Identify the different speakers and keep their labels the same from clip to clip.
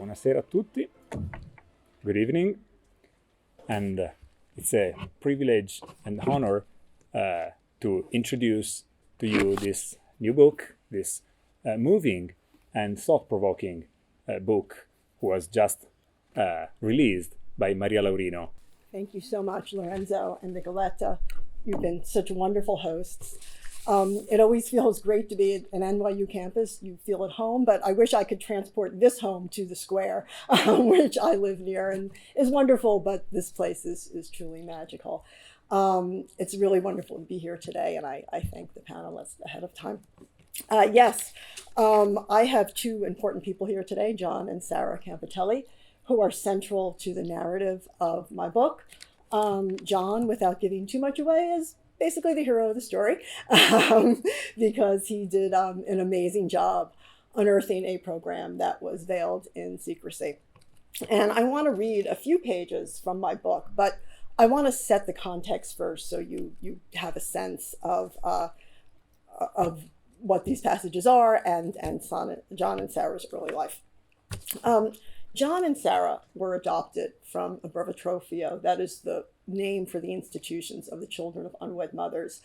Speaker 1: Buonasera a tutti. Good evening. And it's a privilege and honor to introduce to you this new book, this moving and thought-provoking book was just released by Maria Laurino.
Speaker 2: Thank you so much, Lorenzo and Nicoletta. You've been such wonderful hosts. It always feels great to be at an NYU campus. You feel at home, but I wish I could transport this home to the square, which I live near and is wonderful, but this place is truly magical. It's really wonderful to be here today, and I thank the panelists ahead of time. Yes, I have two important people here today, John and Sarah Campitelli, who are central to the narrative of my book. John, without giving too much away, is basically the hero of the story because he did an amazing job unearthing a program that was veiled in secrecy. And I want to read a few pages from my book, but I want to set the context first so you have a sense of what these passages are and John and Sarah's early life. John and Sarah were adopted from a brevitropio, that is the name for the institutions of the children of unwed mothers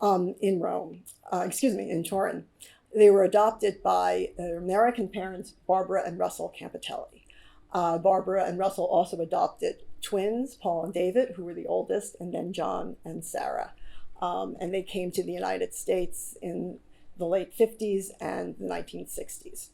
Speaker 2: in Rome, in Turin. They were adopted by their American parents, Barbara and Russell Campitelli. Barbara and Russell also adopted twins, Paul and David, who were the oldest, and then John and Sarah. And they came to the United States in the late 50s and the 1960s.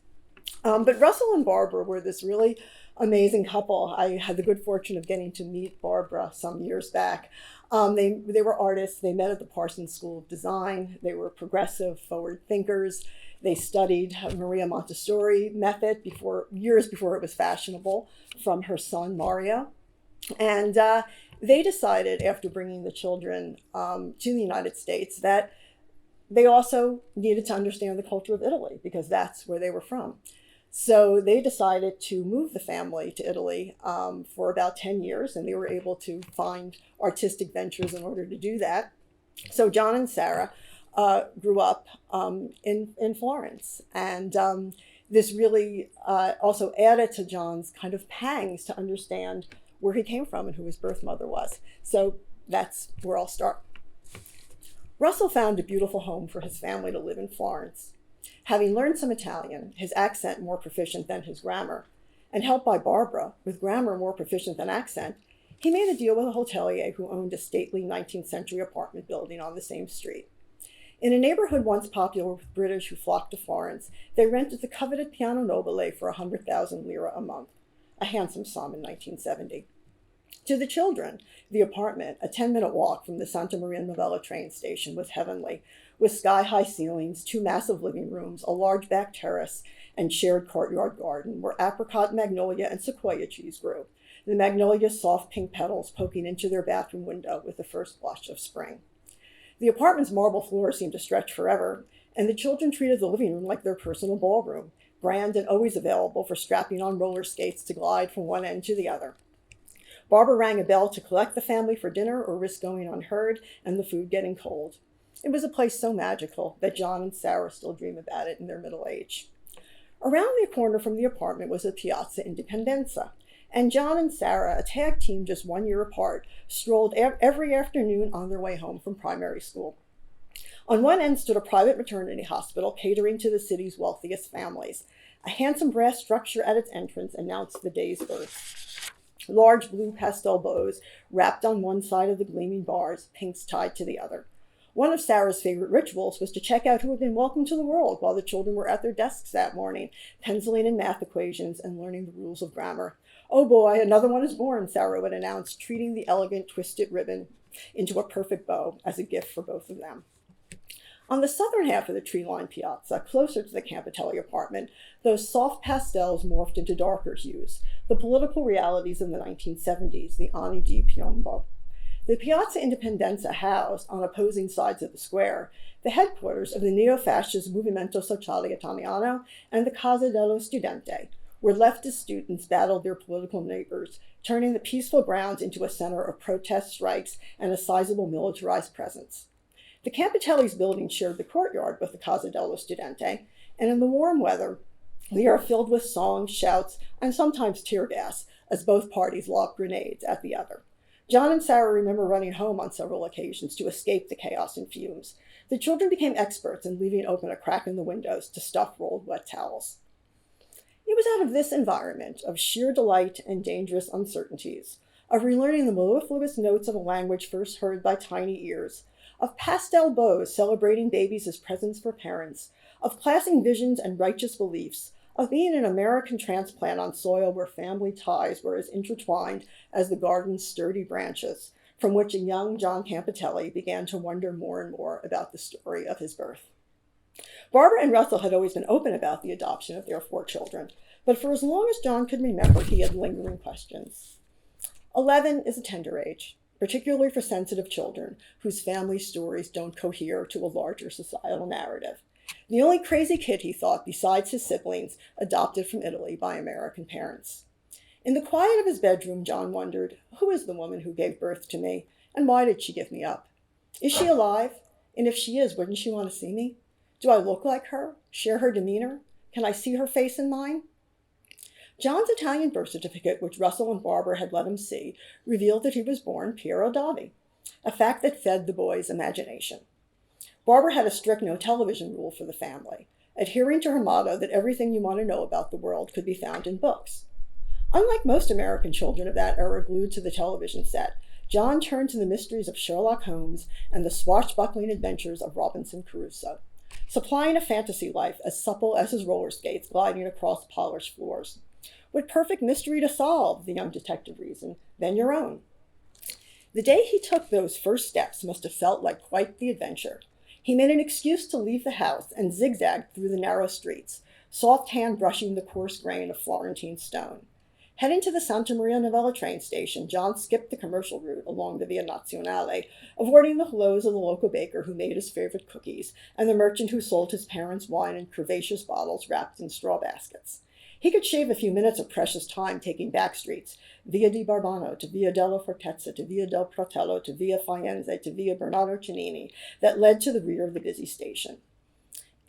Speaker 2: But Russell and Barbara were this really amazing couple. I had the good fortune of getting to meet Barbara some years back. They were artists. They met at the Parsons School of Design. They were progressive, forward thinkers. They studied Maria Montessori method years before it was fashionable from her son, Mario. And they decided, after bringing the children to the United States, that they also needed to understand the culture of Italy because that's where they were from. So they decided to move the family to Italy for about 10 years, and they were able to find artistic ventures in order to do that. So John and Sarah grew up in Florence, and this really also added to John's kind of pangs to understand where he came from and who his birth mother was. So that's where I'll start. Russell found a beautiful home for his family to live in Florence. Having learned some Italian, his accent more proficient than his grammar, and helped by Barbara, with grammar more proficient than accent, he made a deal with a hotelier who owned a stately 19th century apartment building on the same street. In a neighborhood once popular with British who flocked to Florence, they rented the coveted piano nobile for 100,000 lira a month, a handsome sum in 1970. To the children, the apartment, a 10-minute walk from the Santa Maria Novella train station, was heavenly, with sky-high ceilings, two massive living rooms, a large back terrace, and shared courtyard garden where apricot, magnolia, and sequoia trees grew, the magnolia's soft pink petals poking into their bathroom window with the first blush of spring. The apartment's marble floor seemed to stretch forever, and the children treated the living room like their personal ballroom, grand and always available for strapping on roller skates to glide from one end to the other. Barbara rang a bell to collect the family for dinner or risk going unheard and the food getting cold. It was a place so magical that John and Sarah still dream about it in their middle age. Around the corner from the apartment was the Piazza Indipendenza, and John and Sarah, a tag team just 1 year apart, strolled every afternoon on their way home from primary school. On one end stood a private maternity hospital catering to the city's wealthiest families. A handsome brass structure at its entrance announced the day's birth. Large blue pastel bows wrapped on one side of the gleaming bars, pinks tied to the other. One of Sarah's favorite rituals was to check out who had been welcomed to the world while the children were at their desks that morning, penciling in math equations and learning the rules of grammar. "Oh boy, another one is born," Sarah would announce, treating the elegant twisted ribbon into a perfect bow as a gift for both of them. On the southern half of the tree-lined piazza, closer to the Campitelli apartment, those soft pastels morphed into darker hues, the political realities of the 1970s, the anni di piombo. The Piazza Indipendenza housed, on opposing sides of the square, the headquarters of the neo-fascist Movimento Sociale Italiano and the Casa dello Studente, where leftist students battled their political neighbors, turning the peaceful grounds into a center of protest strikes and a sizable militarized presence. The Campitelli's building shared the courtyard with the Casa dello Studente, and in the warm weather, The air filled with songs, shouts, and sometimes tear gas, as both parties lobbed grenades at the other. John and Sarah remember running home on several occasions to escape the chaos and fumes. The children became experts in leaving open a crack in the windows to stuff rolled wet towels. It was out of this environment of sheer delight and dangerous uncertainties, of relearning the mellifluous notes of a language first heard by tiny ears, of pastel beaux celebrating babies as presents for parents, of classing visions and righteous beliefs, of being an American transplant on soil where family ties were as intertwined as the garden's sturdy branches, from which a young John Campitelli began to wonder more and more about the story of his birth. Barbara and Russell had always been open about the adoption of their 4 children, but for as long as John could remember, he had lingering questions. 11 is a tender age, particularly for sensitive children whose family stories don't cohere to a larger societal narrative. The only crazy kid, he thought, besides his siblings, adopted from Italy by American parents. In the quiet of his bedroom, John wondered, who is the woman who gave birth to me, and why did she give me up? Is she alive? And if she is, wouldn't she want to see me? Do I look like her? Share her demeanor? Can I see her face in mine? John's Italian birth certificate, which Russell and Barbara had let him see, revealed that he was born Piero Davi, a fact that fed the boy's imagination. Barbara had a strict no television rule for the family, adhering to her motto that everything you want to know about the world could be found in books. Unlike most American children of that era glued to the television set, John turned to the mysteries of Sherlock Holmes and the swashbuckling adventures of Robinson Crusoe, supplying a fantasy life as supple as his roller skates gliding across polished floors. What perfect mystery to solve, the young detective reasoned, than your own. The day he took those first steps must have felt like quite the adventure. He made an excuse to leave the house and zigzagged through the narrow streets, soft hand brushing the coarse grain of Florentine stone. Heading to the Santa Maria Novella train station, John skipped the commercial route along the Via Nazionale, avoiding the hellos of the local baker who made his favorite cookies and the merchant who sold his parents' wine in curvaceous bottles wrapped in straw baskets. He could shave a few minutes of precious time taking back streets, Via di Barbano to Via della Fortezza to Via del Protello to Via Faenza to Via Bernardo Cennini, that led to the rear of the busy station.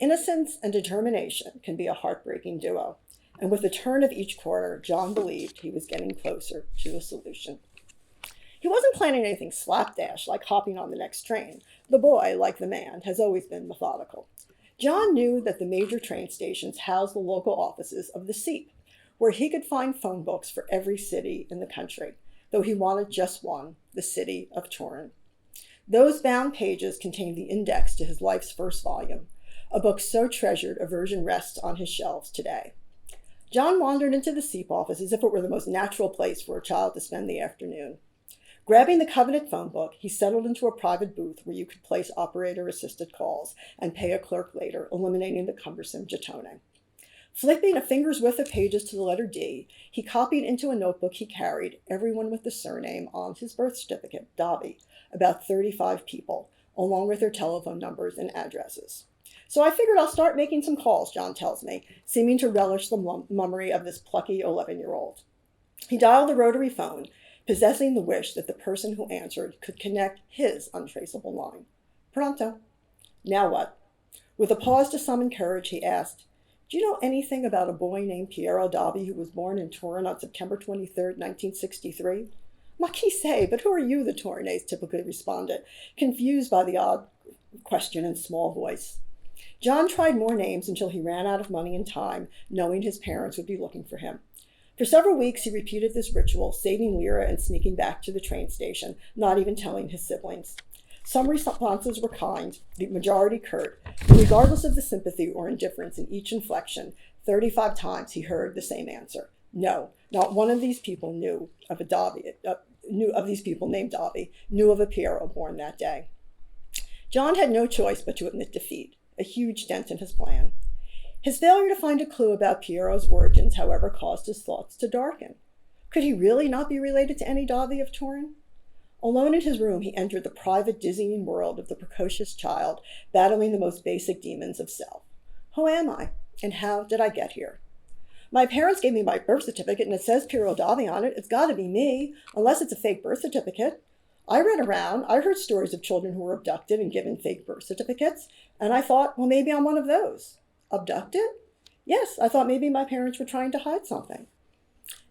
Speaker 2: Innocence and determination can be a heartbreaking duo, and with the turn of each corner, John believed he was getting closer to a solution. He wasn't planning anything slapdash like hopping on the next train. The boy, like the man, has always been methodical. John knew that the major train stations housed the local offices of the SEEP, where he could find phone books for every city in the country, though he wanted just one, the city of Turin. Those bound pages contained the index to his life's first volume, a book so treasured a version rests on his shelves today. John wandered into the SEEP office as if it were the most natural place for a child to spend the afternoon. Grabbing the coveted phone book, he settled into a private booth where you could place operator-assisted calls and pay a clerk later, eliminating the cumbersome jettone. Flipping a finger's width of pages to the letter D, he copied into a notebook he carried everyone with the surname on his birth certificate, Davi, about 35 people, along with their telephone numbers and addresses. So I figured I'll start making some calls, John tells me, seeming to relish the mummery of this plucky 11-year-old. He dialed the rotary phone, possessing the wish that the person who answered could connect his untraceable line. Pronto. Now what? With a pause to summon courage, he asked, do you know anything about a boy named Piero Davi who was born in Turin on September 23, 1963? Ma chi sei, but who are you, the Torinese typically responded, confused by the odd question and small voice. John tried more names until he ran out of money and time, knowing his parents would be looking for him. For several weeks, he repeated this ritual, saving lira and sneaking back to the train station, not even telling his siblings. Some responses were kind, the majority curt, and regardless of the sympathy or indifference in each inflection, 35 times he heard the same answer. No, not one of these people knew of these people named Davi, knew of a Piero born that day. John had no choice but to admit defeat, a huge dent in his plan. His failure to find a clue about Piero's origins, however, caused his thoughts to darken. Could he really not be related to any Davi of Turin? Alone in his room, he entered the private, dizzying world of the precocious child, battling the most basic demons of self. Who am I? And how did I get here? My parents gave me my birth certificate, and it says Piero Davi on it. It's got to be me, unless it's a fake birth certificate. I read around. I heard stories of children who were abducted and given fake birth certificates, and I thought, well, maybe I'm one of those. Abducted? Yes, I thought maybe my parents were trying to hide something.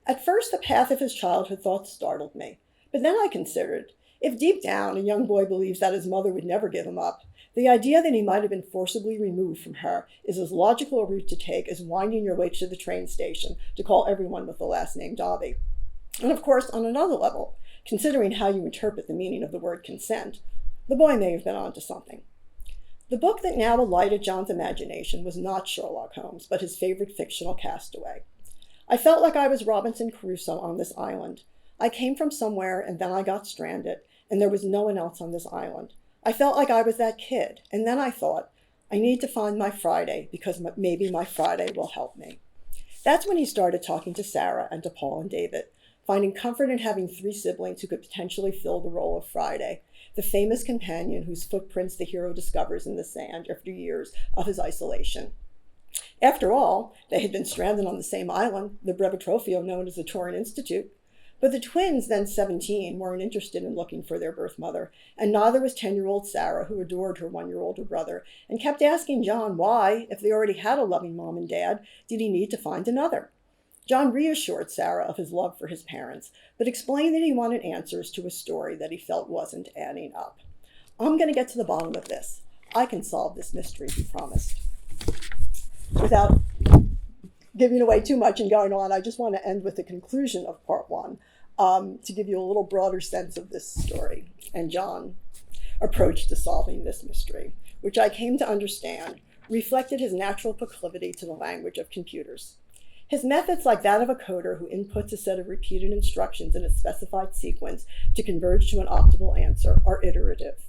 Speaker 2: At first, the path of his childhood thoughts startled me. But then I considered, if deep down a young boy believes that his mother would never give him up, the idea that he might have been forcibly removed from her is as logical a route to take as winding your way to the train station to call everyone with the last name Dobby. And of course, on another level, considering how you interpret the meaning of the word consent, the boy may have been onto something. The book that now alighted John's imagination was not Sherlock Holmes, but his favorite fictional castaway. I felt like I was Robinson Crusoe on this island. I came from somewhere and then I got stranded, and there was no one else on this island. I felt like I was that kid, and then I thought, I need to find my Friday because maybe my Friday will help me. That's when he started talking to Sarah and to Paul and David, finding comfort in having 3 siblings who could potentially fill the role of Friday, the famous companion whose footprints the hero discovers in the sand after years of his isolation. After all, they had been stranded on the same island, the Brevitrofio known as the Turin Institute. But the twins, then 17, weren't interested in looking for their birth mother, and neither was 10-year-old Sarah, who adored her 1-year older brother, and kept asking John why, if they already had a loving mom and dad, did he need to find another. John reassured Sarah of his love for his parents, but explained that he wanted answers to a story that he felt wasn't adding up. I'm going to get to the bottom of this. I can solve this mystery, he promised. Without giving away too much and going on, I just want to end with the conclusion of part 1 to give you a little broader sense of this story and John's approach to solving this mystery, which I came to understand reflected his natural proclivity to the language of computers. His methods, like that of a coder who inputs a set of repeated instructions in a specified sequence to converge to an optimal answer, are iterative.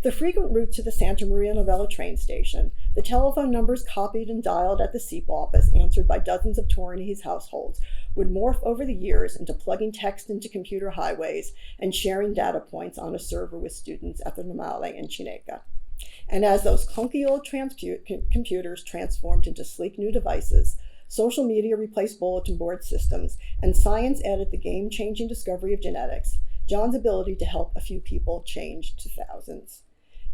Speaker 2: The frequent route to the Santa Maria Novella train station, the telephone numbers copied and dialed at the SEEP office answered by dozens of Torinese households, would morph over the years into plugging text into computer highways and sharing data points on a server with students at the Normale in Cineca. And as those clunky old computers transformed into sleek new devices, social media replaced bulletin board systems, and science added the game-changing discovery of genetics, John's ability to help a few people changed to thousands.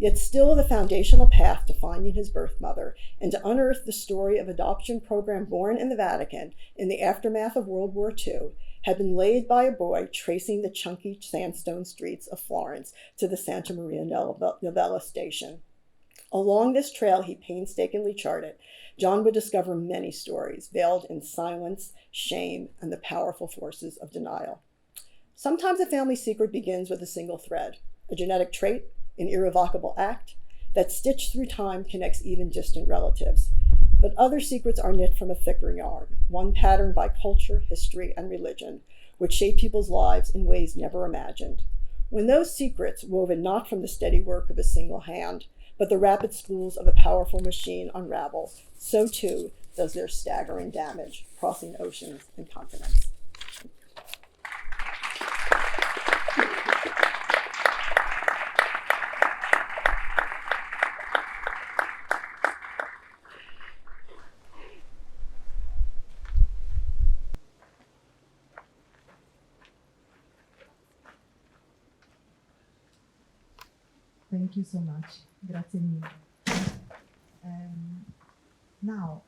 Speaker 2: Yet still the foundational path to finding his birth mother and to unearth the story of adoption program born in the Vatican in the aftermath of World War II had been laid by a boy tracing the chunky sandstone streets of Florence to the Santa Maria Novella station. Along this trail he painstakingly charted, John would discover many stories veiled in silence, shame, and the powerful forces of denial. Sometimes a family secret begins with a single thread, a genetic trait, an irrevocable act that stitched through time connects even distant relatives. But other secrets are knit from a thicker yarn, one patterned by culture, history, and religion, which shape people's lives in ways never imagined. When those secrets, woven not from the steady work of a single hand, but the rapid spools of a powerful machine, unravel, so too does their staggering damage, crossing oceans and continents.
Speaker 3: Thank you so much. Grazie mille. Now,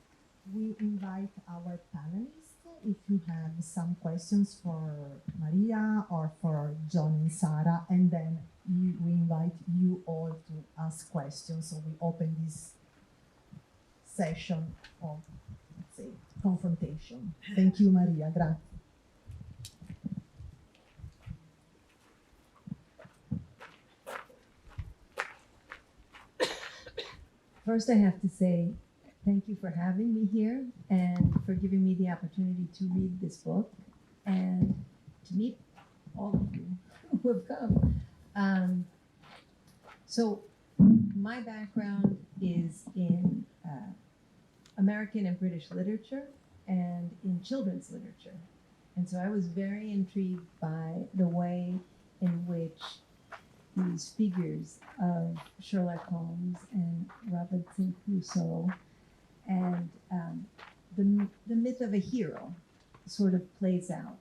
Speaker 3: we invite our panelists if you have some questions for Maria or for John and Sarah, and then we invite you all to ask questions. So we open this session of, let's say, confrontation. Thank you, Maria. Grazie. First, I have to say thank you for having me here and for giving me the opportunity to read this book and to meet all of you who have come. So my background is in American and British literature and in children's literature. And so I was very intrigued by the way in which these figures of Sherlock Holmes and Robinson Crusoe and the myth of a hero sort of plays out.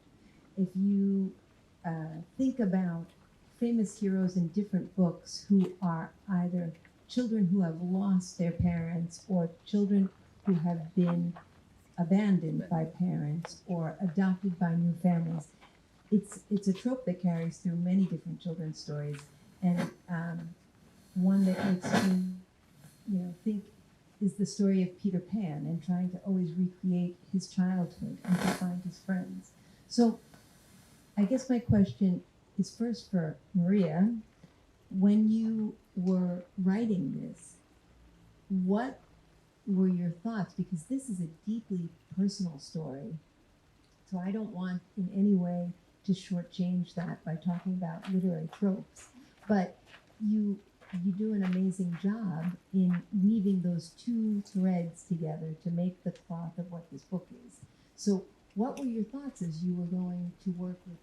Speaker 3: If you think about famous heroes in different books who are either children who have lost their parents or children who have been abandoned by parents or adopted by new families. It's a trope that carries through many different children's stories, and one that makes me, think is the story of Peter Pan and trying to always recreate his childhood and to find his friends. So I guess my question is first for Maria. When you were writing this, what were your thoughts? Because this is a deeply personal story. So I don't want in any way to shortchange that by talking about literary tropes. But you do an amazing job in weaving those two threads together to make the cloth of what this book is. So what were your thoughts as you were going to work with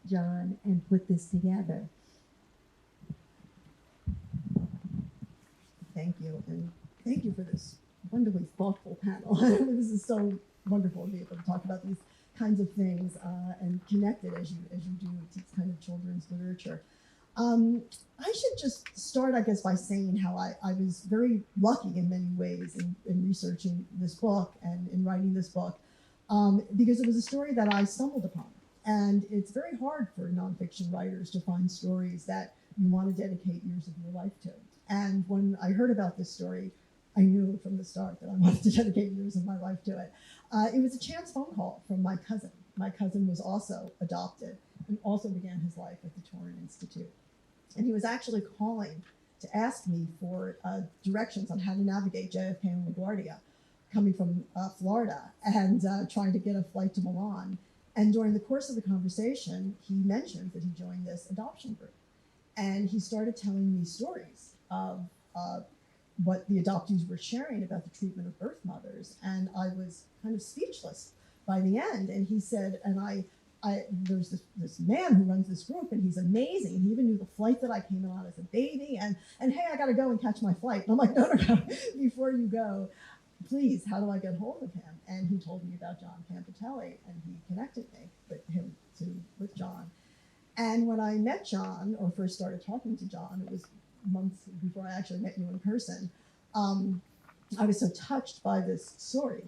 Speaker 3: John and put this together?
Speaker 2: Thank you, and thank you for this wonderfully thoughtful panel. This is so wonderful to be able to talk about these kinds of things and connect it as you do to this kind of children's literature. I should just start, I guess, by saying how I was very lucky in many ways in researching this book and in writing this book, because it was a story that I stumbled upon. And it's very hard for nonfiction writers to find stories that you want to dedicate years of your life to. And when I heard about this story, I knew from the start that I wanted to dedicate years of my life to it. It was a chance phone call from my cousin. My cousin was also adopted and also began his life at the Torrance Institute. And he was actually calling to ask me for directions on how to navigate JFK and LaGuardia, coming from Florida and trying to get a flight to Milan. And during the course of the conversation, he mentioned that he joined this adoption group. And he started telling me stories of what the adoptees were sharing about the treatment of birth mothers. And I was kind of speechless by the end. And he said, there's this man who runs this group, and he's amazing. He even knew the flight that I came on as a baby. And hey, I got to go and catch my flight. And I'm like, no, before you go, please, how do I get hold of him? And he told me about John Campitelli, and he connected me with John. And when I met John, or first started talking to John, it was months before I actually met you in person, I was so touched by this story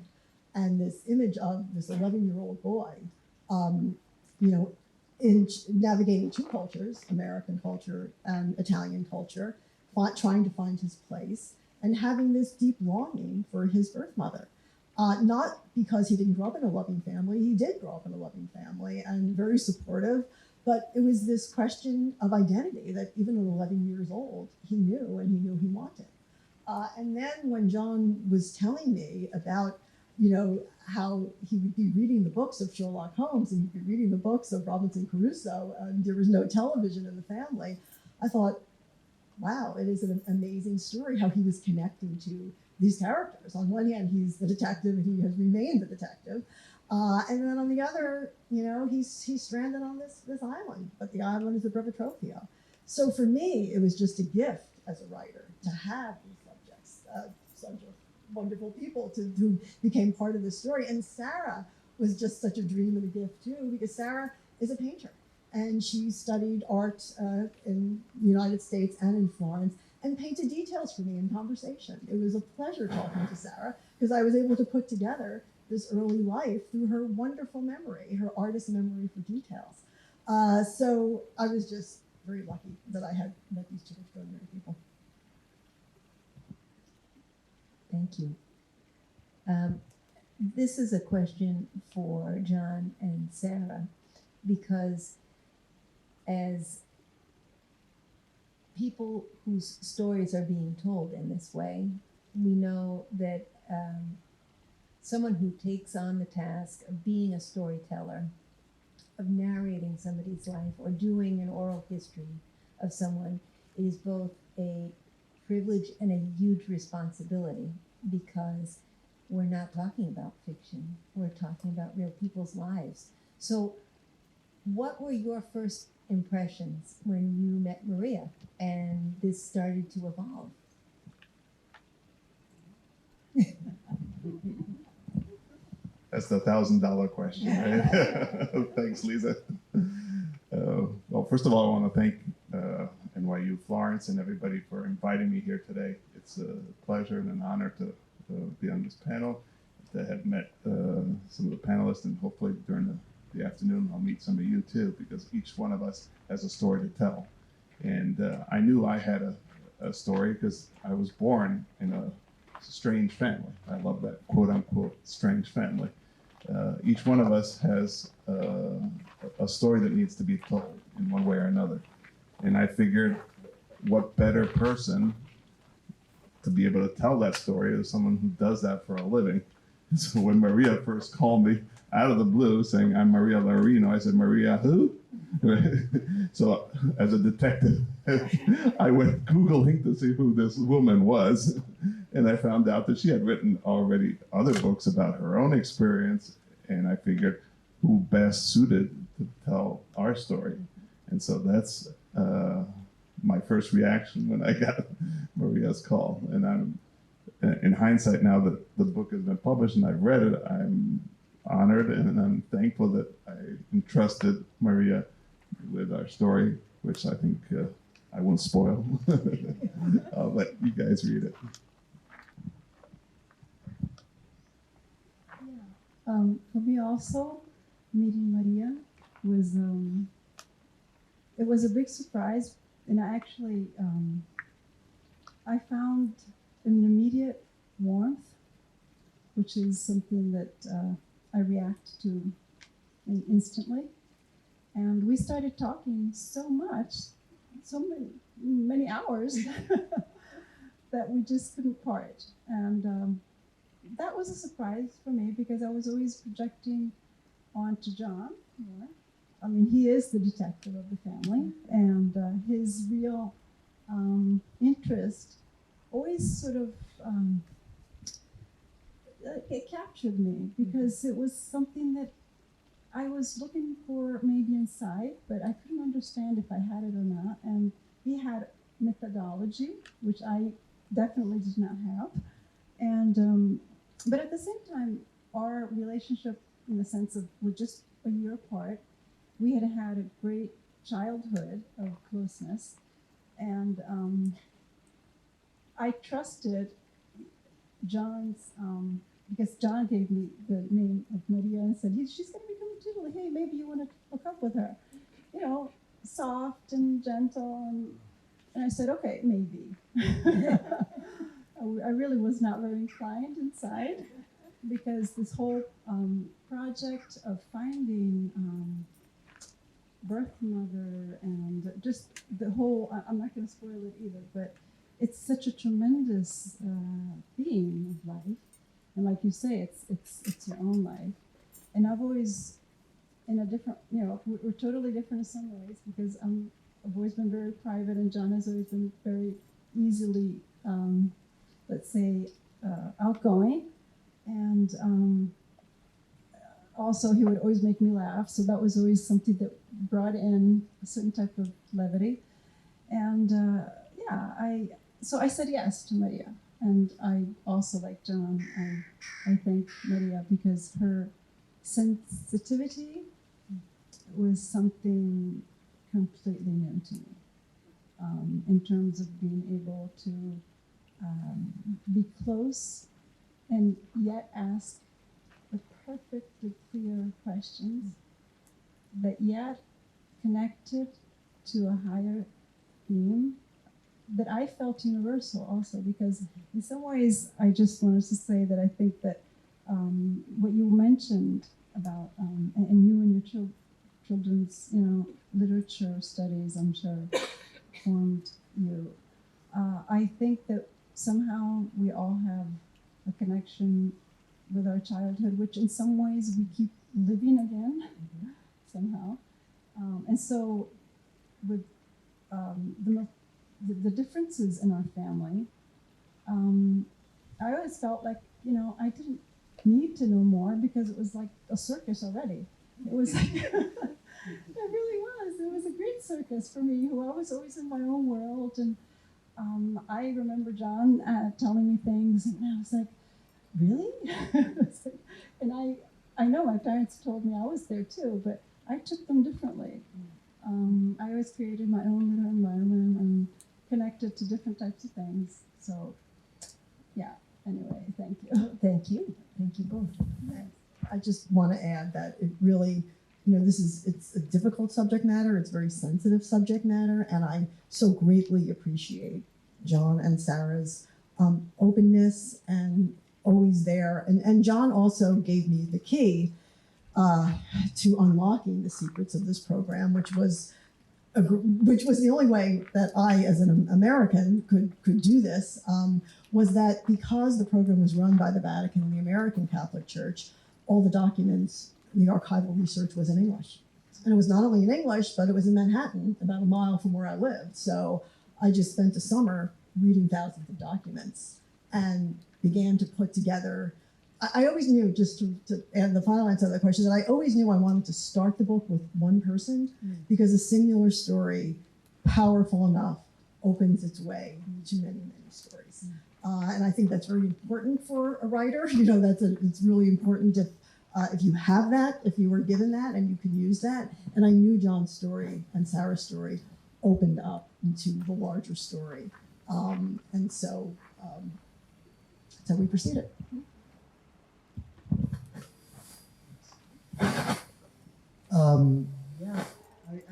Speaker 2: and this image of this 11-year-old boy, in navigating two cultures, American culture and Italian culture, trying to find his place and having this deep longing for his birth mother. Not because he didn't grow up in a loving family. He did grow up in a loving family and very supportive, but it was this question of identity that even at 11 years old, he knew, and he knew he wanted. And then when John was telling me about, how he would be reading the books of Sherlock Holmes and he'd be reading the books of Robinson Crusoe, and there was no television in the family, I thought, wow, it is an amazing story how he was connecting to these characters. On one hand, he's the detective and he has remained the detective. And then on the other, he's stranded on this island, but the island is the Brevetropio. So for me, it was just a gift as a writer to have these subjects, such wonderful people who became part of the story. And Sarah was just such a dream and a gift too, because Sarah is a painter. And she studied art in the United States and in Florence and painted details for me in conversation. It was a pleasure talking to Sarah because I was able to put together this early life through her wonderful memory, her artist memory for details. So I was just very lucky that I had met these two extraordinary people.
Speaker 3: Thank you. This is a question for John and Sarah, because as people whose stories are being told in this way, we know that someone who takes on the task of being a storyteller, of narrating somebody's life or doing an oral history of someone, is both a privilege and a huge responsibility, because we're not talking about fiction, we're talking about real people's lives. So what were your first impressions when you met Maria and this started to evolve?
Speaker 4: That's the $1,000 question, right? Thanks, Lisa. Well, first of all, I want to thank NYU Florence and everybody for inviting me here today. It's a pleasure and an honor to be on this panel. to have met some of the panelists, and hopefully during the afternoon I'll meet some of you too, because each one of us has a story to tell. And I knew I had a story because I was born in a strange family. I love that quote unquote strange family. Each one of us has a story that needs to be told in one way or another. And I figured, what better person to be able to tell that story is someone who does that for a living. So when Maria first called me out of the blue saying, I'm Maria Laurino, I said, Maria who? So as a detective, I went Googling to see who this woman was. And I found out that she had written already other books about her own experience. And I figured, who best suited to tell our story? And so that's my first reaction when I got Maria's call. And I'm, in hindsight, now that the book has been published and I've read it, I'm honored and I'm thankful that I entrusted Maria with our story, which I think I won't spoil. I'll let you guys read it.
Speaker 5: For me also, meeting Maria was, it was a big surprise. And I actually, I found an immediate warmth, which is something that I react to instantly. And we started talking so much, so many hours that we just couldn't part. And that was a surprise for me because I was always projecting onto John more. I mean, he is the detective of the family, and his real interest always sort of it captured me because it was something that I was looking for maybe inside, but I couldn't understand if I had it or not. And he had methodology, which I definitely did not have. And but at the same time, our relationship, in the sense of we're just a year apart, we had had a great childhood of closeness, and I trusted John's, because John gave me the name of Maria and said, she's going to be coming to Italy. Hey, maybe you want to hook up with her. You know, soft and gentle. And I said, okay, maybe. I really was not very inclined inside because this whole project of finding birth mother and just the whole, I'm not going to spoil it either, but it's such a tremendous theme of life. And like you say, it's your own life. And I've always, in a different, you know, we're totally different in some ways because I've always been very private and John has always been very easily, let's say, outgoing. And also he would always make me laugh. So that was always something that brought in a certain type of levity. And so I said yes to Maria. And I also, like John, I thank Maria because her sensitivity was something completely new to me in terms of being able to be close and yet ask the perfectly clear questions that yet connected to a higher theme that I felt universal also, because in some ways I just wanted to say that I think that what you mentioned about, and you and your children's, you know, literature studies, I'm sure, formed you. I think that somehow we all have a connection with our childhood, which in some ways we keep living again, somehow. And so with the differences in our family, I always felt like, you know, I didn't need to know more because it was like a circus already. It was like, it really was. It was a great circus for me, who I was always in my own world. And I remember John telling me things, and I was like, really? And I know my parents told me I was there too, but I took them differently. I always created my own little environment and connected to different types of things. So, yeah. anyway, thank you.
Speaker 3: Thank you. Thank you both.
Speaker 2: I just want to add that it really, it's a difficult subject matter. It's a very sensitive subject matter. And I so greatly appreciate John and Sarah's openness and always there. And John also gave me the key to unlocking the secrets of this program, which was the only way that I, as an American, could do this, was that because the program was run by the Vatican and the American Catholic Church, all the documents, the archival research was in English. And it was not only in English, but it was in Manhattan, about a mile from where I lived. So I just spent a summer reading thousands of documents and began to put together. I always knew, just to add the final answer to that question, that I always knew I wanted to start the book with one person because a singular story, powerful enough, opens its way to many, many stories. And I think that's very important for a writer. It's really important if you have that, if you were given that, and you can use that. And I knew John's story and Sarah's story opened up into the larger story. And so that's how we proceeded.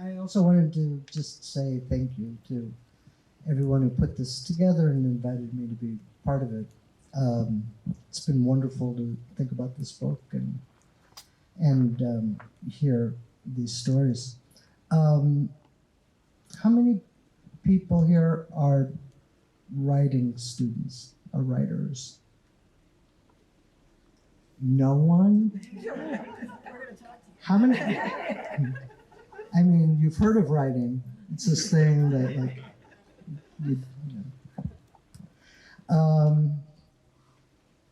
Speaker 6: I also wanted to just say thank you to everyone who put this together and invited me to be part of it. It's been wonderful to think about this book and hear these stories. How many people here are writing students, are writers? No one? How many? I mean, you've heard of writing. It's this thing that, like,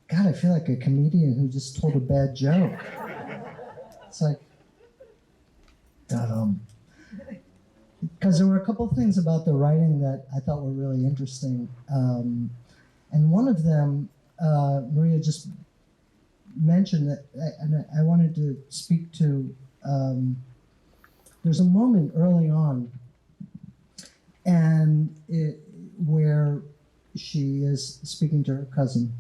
Speaker 6: God, I feel like a comedian who just told a bad joke. It's like, because there were a couple of things about the writing that I thought were really interesting. And one of them, Maria just mentioned that, and I wanted to speak to, there's a moment early on where she is speaking to her cousin.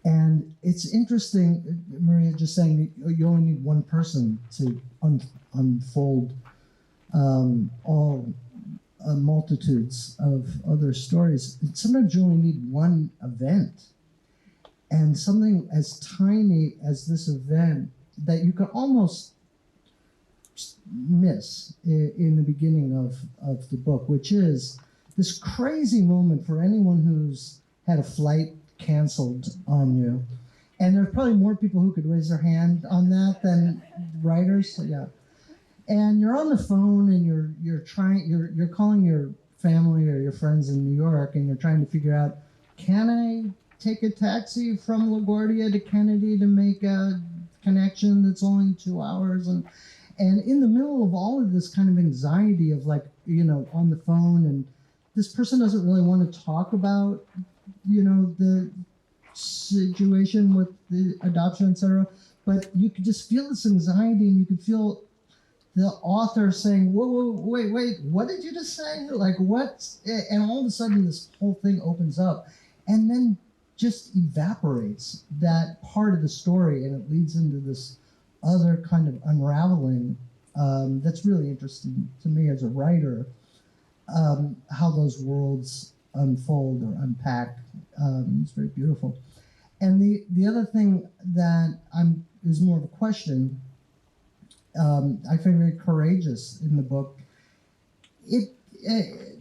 Speaker 6: And it's interesting, Maria just saying that you only need one person to unfold all multitudes of other stories. Sometimes you only need one event. And something as tiny as this event that you can almost miss in the beginning of the book, which is this crazy moment for anyone who's had a flight canceled on you. And there's probably more people who could raise their hand on that than writers. So yeah. And you're on the phone and you're calling your family or your friends in New York and you're trying to figure out, can I take a taxi from LaGuardia to Kennedy to make a connection that's only 2 hours? And in the middle of all of this kind of anxiety of, like, on the phone, and this person doesn't really want to talk about, the situation with the adoption, etc. But you could just feel this anxiety, and you could feel the author saying, whoa, wait, what did you just say? Like, what? And all of a sudden, this whole thing opens up, and then just evaporates that part of the story, and it leads into this other kind of unraveling that's really interesting to me as a writer, how those worlds unfold or unpack. It's very beautiful. And the other thing that is more of a question, I find very courageous in the book.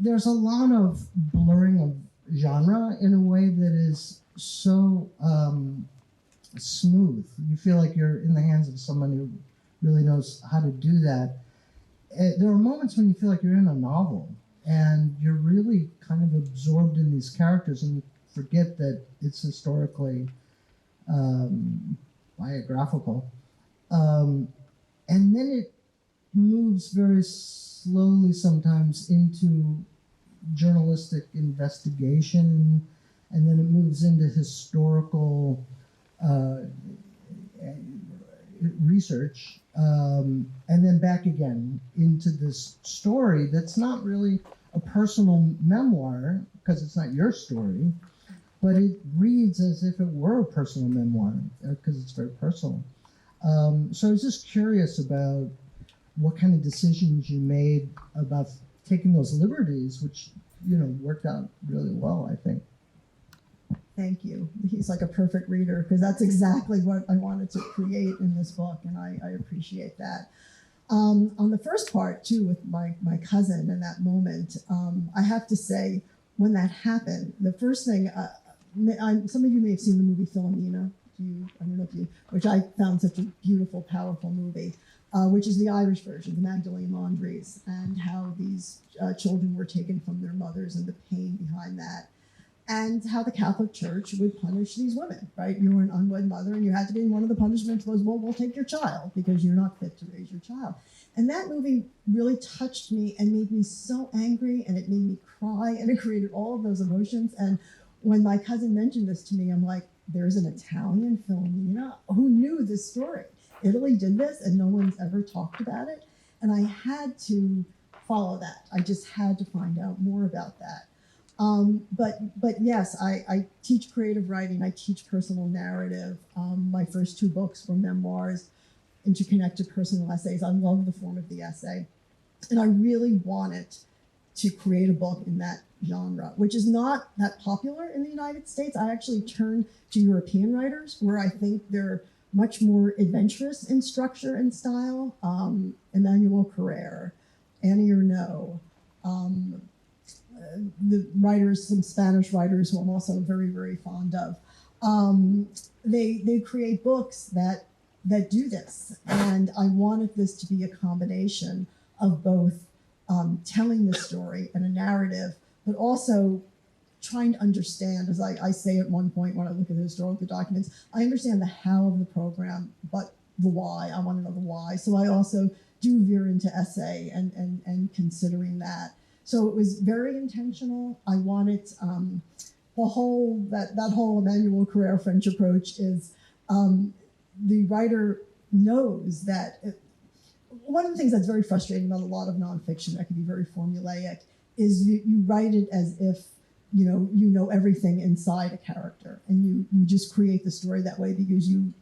Speaker 6: There's a lot of blurring of genre in a way that is so smooth. You feel like you're in the hands of someone who really knows how to do that. There are moments when you feel like you're in a novel and you're really kind of absorbed in these characters and you forget that it's historically biographical. And then it moves very slowly sometimes into journalistic investigation, and then it moves into historical research, and then back again into this story that's not really a personal memoir because it's not your story, but it reads as if it were a personal memoir because it's very personal. So I was just curious about what kind of decisions you made about taking those liberties, which, worked out really well, I think.
Speaker 5: Thank you. He's like a perfect reader because that's exactly what I wanted to create in this book, and I appreciate that. On the first part, too, with my cousin in that moment, I have to say, when that happened, the first thing, some of you may have seen the movie Philomena, I don't know if you, which I found such a beautiful, powerful movie, which is the Irish version, the Magdalene Laundries, and how these children were taken from their mothers and the pain behind that. And how the Catholic Church would punish these women, right? You were an unwed mother, and you had to be, one of the punishments was, well, we'll take your child because you're not fit to raise your child. And that movie really touched me and made me so angry, and it made me cry, and it created all of those emotions. And when my cousin mentioned this to me, I'm like, there's an Italian Philomena. Who knew this story? Italy did this, and no one's ever talked about it. And I had to follow that. I just had to find out more about that. But yes, I teach creative writing. I teach personal narrative. My first two books were memoirs, interconnected personal essays. I love the form of the essay. And I really wanted to create a book in that genre, which is not that popular in the United States. I actually turned to European writers where I think they're much more adventurous in structure and style. Emmanuel Carrere, Annie Ernaux, the writers, some Spanish writers who I'm also very, very fond of. They create books that do this. And I wanted this to be a combination of both telling the story and a narrative, but also trying to understand, as I say at one point when I look at the historical documents, I understand the how of the program, but the why, I want to know the why. So I also do veer into essay and considering that. So it was very intentional. I wanted that whole Emmanuel Carrere French approach is the writer knows that one of the things that's very frustrating about a lot of nonfiction that can be very formulaic is you write it as if you know everything inside a character, and you just create the story that way because you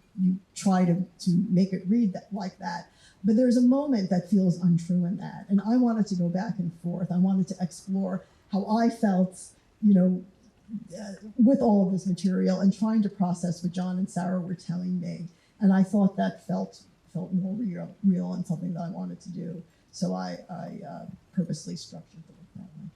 Speaker 5: try to make it read like that. But there's a moment that feels untrue in that. And I wanted to go back and forth. I wanted to explore how I felt, with all of this material and trying to process what John and Sarah were telling me. And I thought that felt more real and something that I wanted to do. So I purposely structured the book that way.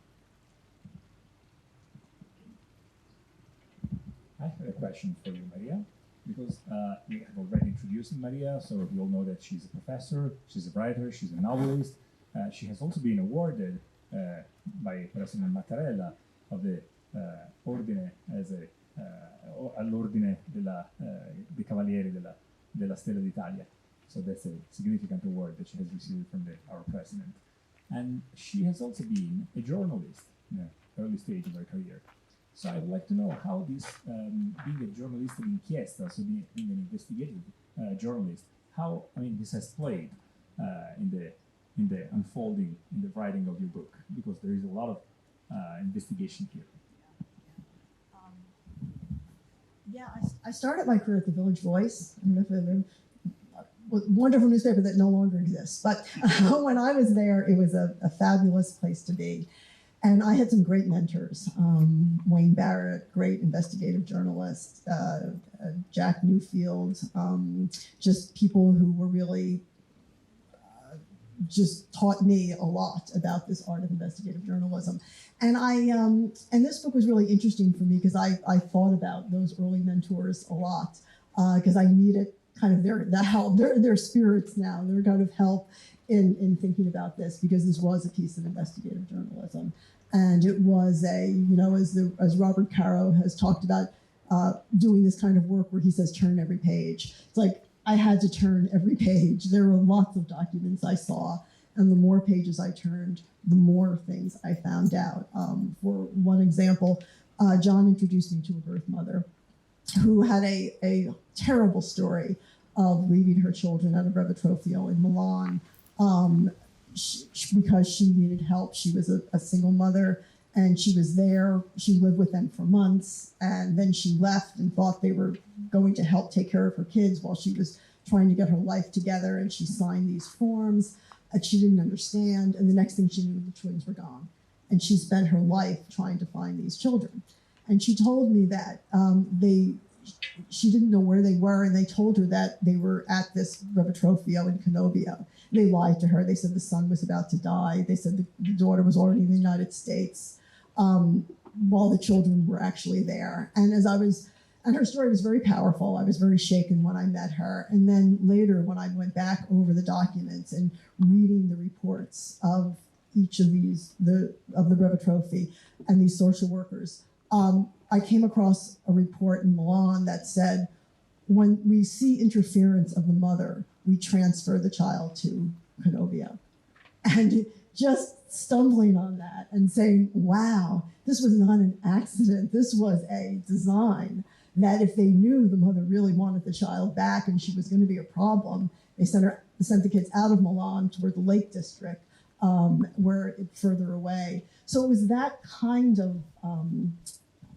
Speaker 1: I have a question for you, Maria, because we have already introduced Maria, so you all know that she's a professor, she's a writer, she's a novelist. She has also been awarded by President Mattarella of the Ordine all'Ordine dei Cavalieri della Stella d'Italia. So that's a significant award that she has received from our president. And she has also been a journalist in the early stage of her career. So I would like to know how this, being a journalist of inchiesta, so being an investigative journalist, how this has played in the unfolding, in the writing of your book, because there is a lot of investigation here.
Speaker 5: I started my career at the Village Voice. I don't know if it was a wonderful newspaper that no longer exists. But when I was there, it was a fabulous place to be. And I had some great mentors. Wayne Barrett, great investigative journalist, Jack Newfield, just people who were really just taught me a lot about this art of investigative journalism. And and this book was really interesting for me because I thought about those early mentors a lot because I needed kind of their help, their spirits now, their kind of help in thinking about this, because this was a piece of investigative journalism. And it was as Robert Caro has talked about doing this kind of work where he says, turn every page. It's like, I had to turn every page. There were lots of documents I saw, and the more pages I turned, the more things I found out. For one example, John introduced me to a birth mother who had a terrible story of leaving her children at a brevetropio in Milan because she needed help. She was a single mother,
Speaker 2: And she was there, she lived with them for months, and then she left and thought they were going to help take care of her kids while she was trying to get her life together, and she signed these forms that she didn't understand, and the next thing she knew, the twins were gone. And she spent her life trying to find these children. And she told me that she didn't know where they were, and they told her that they were at this Revitrofio in Cannobio. They lied to her. They said the son was about to die. They said the daughter was already in the United States, while the children were actually there. And her story was very powerful. I was very shaken when I met her. And then later, when I went back over the documents and reading the reports of each of these, of the Revitrophi and these social workers, I came across a report in Milan that said, when we see interference of the mother, we transfer the child to Cannobio. And just stumbling on that and saying, wow, this was not an accident. This was a design that if they knew the mother really wanted the child back and she was going to be a problem, they sent the kids out of Milan toward the Lake District, where it's further away. So it was that kind of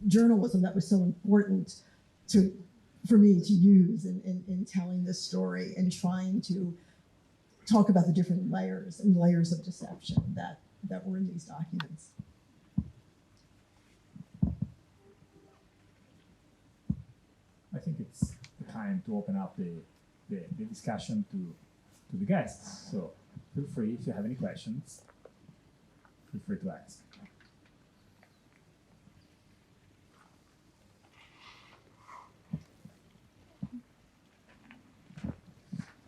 Speaker 2: journalism that was so important for me to use in telling this story and trying to talk about the different layers of deception that were in these documents.
Speaker 1: I think it's the time to open up the discussion to the guests. So feel free, if you have any questions, feel free to ask.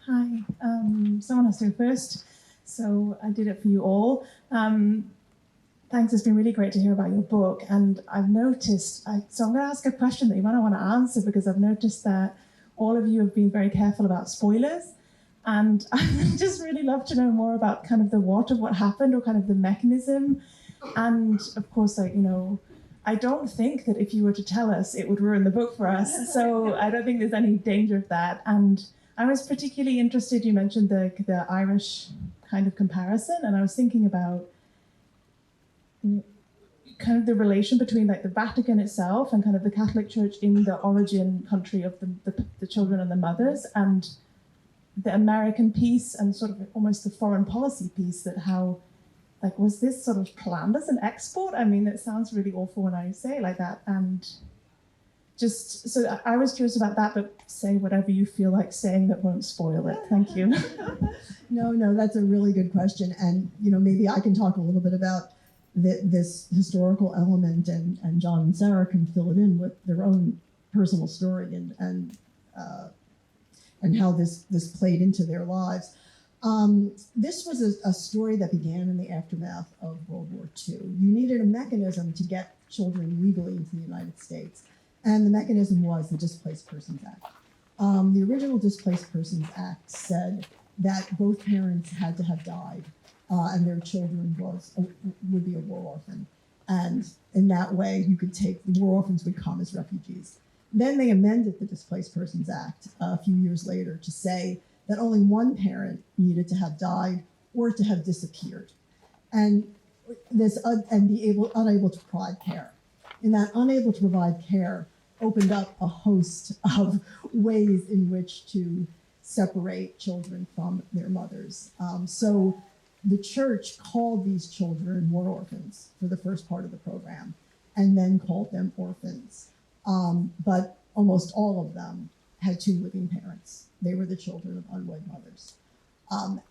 Speaker 7: Hi, someone has to go first, so I did it for you all. Thanks, it's been really great to hear about your book, and I've noticed, so I'm going to ask a question that you might not want to answer, because I've noticed that all of you have been very careful about spoilers, and I'd just really love to know more about kind of the what of what happened, or kind of the mechanism, and of course, I don't think that if you were to tell us, it would ruin the book for us, so I don't think there's any danger of that. And I was particularly interested, you mentioned the Irish kind of comparison, and I was thinking about kind of the relation between the Vatican itself and kind of the Catholic Church in the origin country of the children and the mothers, and the American piece and sort of almost the foreign policy piece, that how, was this sort of planned as an export? I mean, it sounds really awful when I say it like that, and just, so I was curious about that, but say whatever you feel like saying that won't spoil it. Thank you.
Speaker 2: No, that's a really good question. And, maybe I can talk a little bit about this historical element, and John and Sarah can fill it in with their own personal story and how this played into their lives. This was a story that began in the aftermath of World War II. You needed a mechanism to get children legally into the United States. And the mechanism was the Displaced Persons Act. The original Displaced Persons Act said that both parents had to have died, and their children would be a war orphan. And in that way, the war orphans would come as refugees. Then they amended the Displaced Persons Act a few years later to say that only one parent needed to have died or to have disappeared, and be unable to provide care. And that unable to provide care opened up a host of ways in which to separate children from their mothers. So the church called these children war orphans for the first part of the program, and then called them orphans. But almost all of them had two living parents. They were the children of unwed mothers.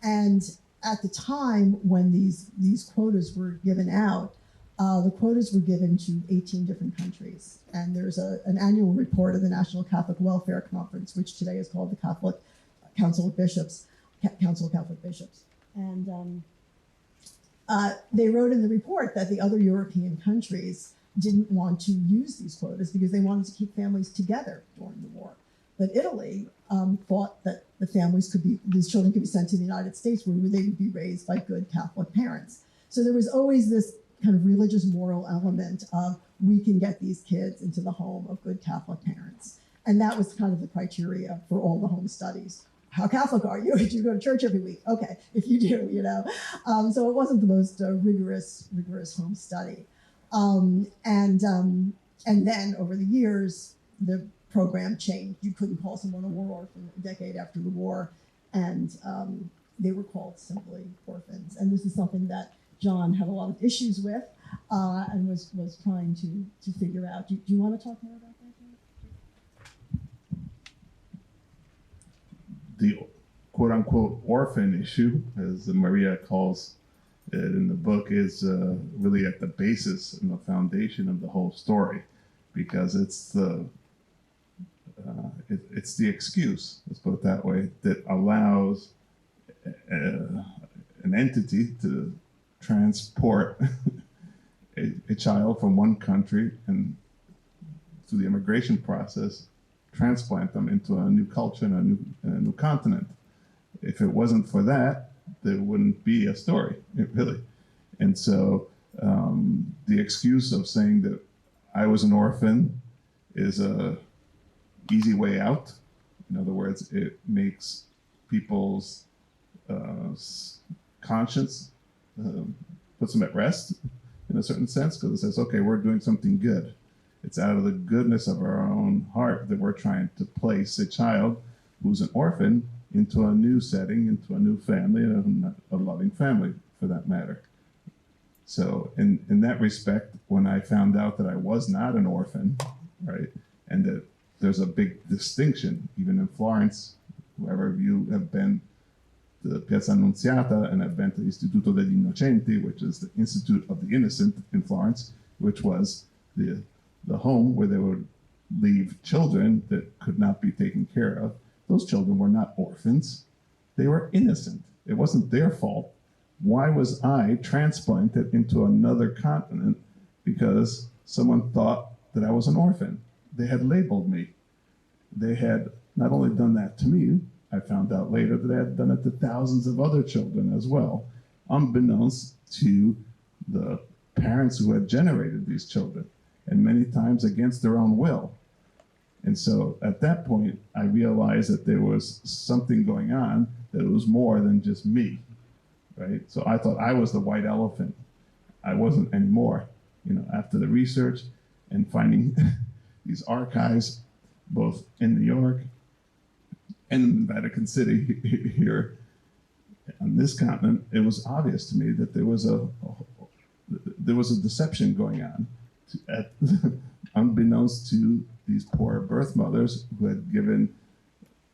Speaker 2: And at the time when these quotas were given out, the quotas were given to 18 different countries. And there's an annual report of the National Catholic Welfare Conference, which today is called the Catholic Council of Bishops, Council of Catholic Bishops. And they wrote in the report that the other European countries didn't want to use these quotas because they wanted to keep families together during the war. But Italy thought that these children could be sent to the United States, where they would be raised by good Catholic parents. So there was always this kind of religious moral element of, we can get these kids into the home of good Catholic parents. And that was kind of the criteria for all the home studies. How Catholic are you? Do you go to church every week? Okay, if you do, So it wasn't the most rigorous home study. And then over the years, the program changed. You couldn't call someone a war orphan a decade after the war, and they were called simply orphans. And this is something that John had a lot of issues with and was trying to figure out. Do you want to talk more about that, John?
Speaker 4: The quote-unquote orphan issue, as Maria calls it in the book, is really at the basis and the foundation of the whole story, because it's the excuse, let's put it that way, that allows an entity to transport a child from one country and through the immigration process transplant them into a new culture and a new continent. If it wasn't for that, there wouldn't be a story, really. And so the excuse of saying that I was an orphan is a easy way out. In other words, it makes people's conscience, puts them at rest in a certain sense, because it says, okay, we're doing something good. It's out of the goodness of our own heart that we're trying to place a child who's an orphan into a new setting, into a new family, and a loving family for that matter. So in that respect, when I found out that I was not an orphan, right, and that there's a big distinction, even in Florence, whoever of you have been to the Piazza Annunziata and have been to the Istituto degli Innocenti, which is the Institute of the Innocent in Florence, which was the home where they would leave children that could not be taken care of. Those children were not orphans. They were innocent. It wasn't their fault. Why was I transplanted into another continent because someone thought that I was an orphan? They had labeled me. They had not only done that to me, I found out later that they had done it to thousands of other children as well, unbeknownst to the parents who had generated these children, and many times against their own will. And so at that point, I realized that there was something going on, that it was more than just me, right? So I thought I was the white elephant. I wasn't anymore. After the research and finding these archives, both in New York and in Vatican City here on this continent, it was obvious to me that there was a deception going on, unbeknownst to these poor birth mothers who had given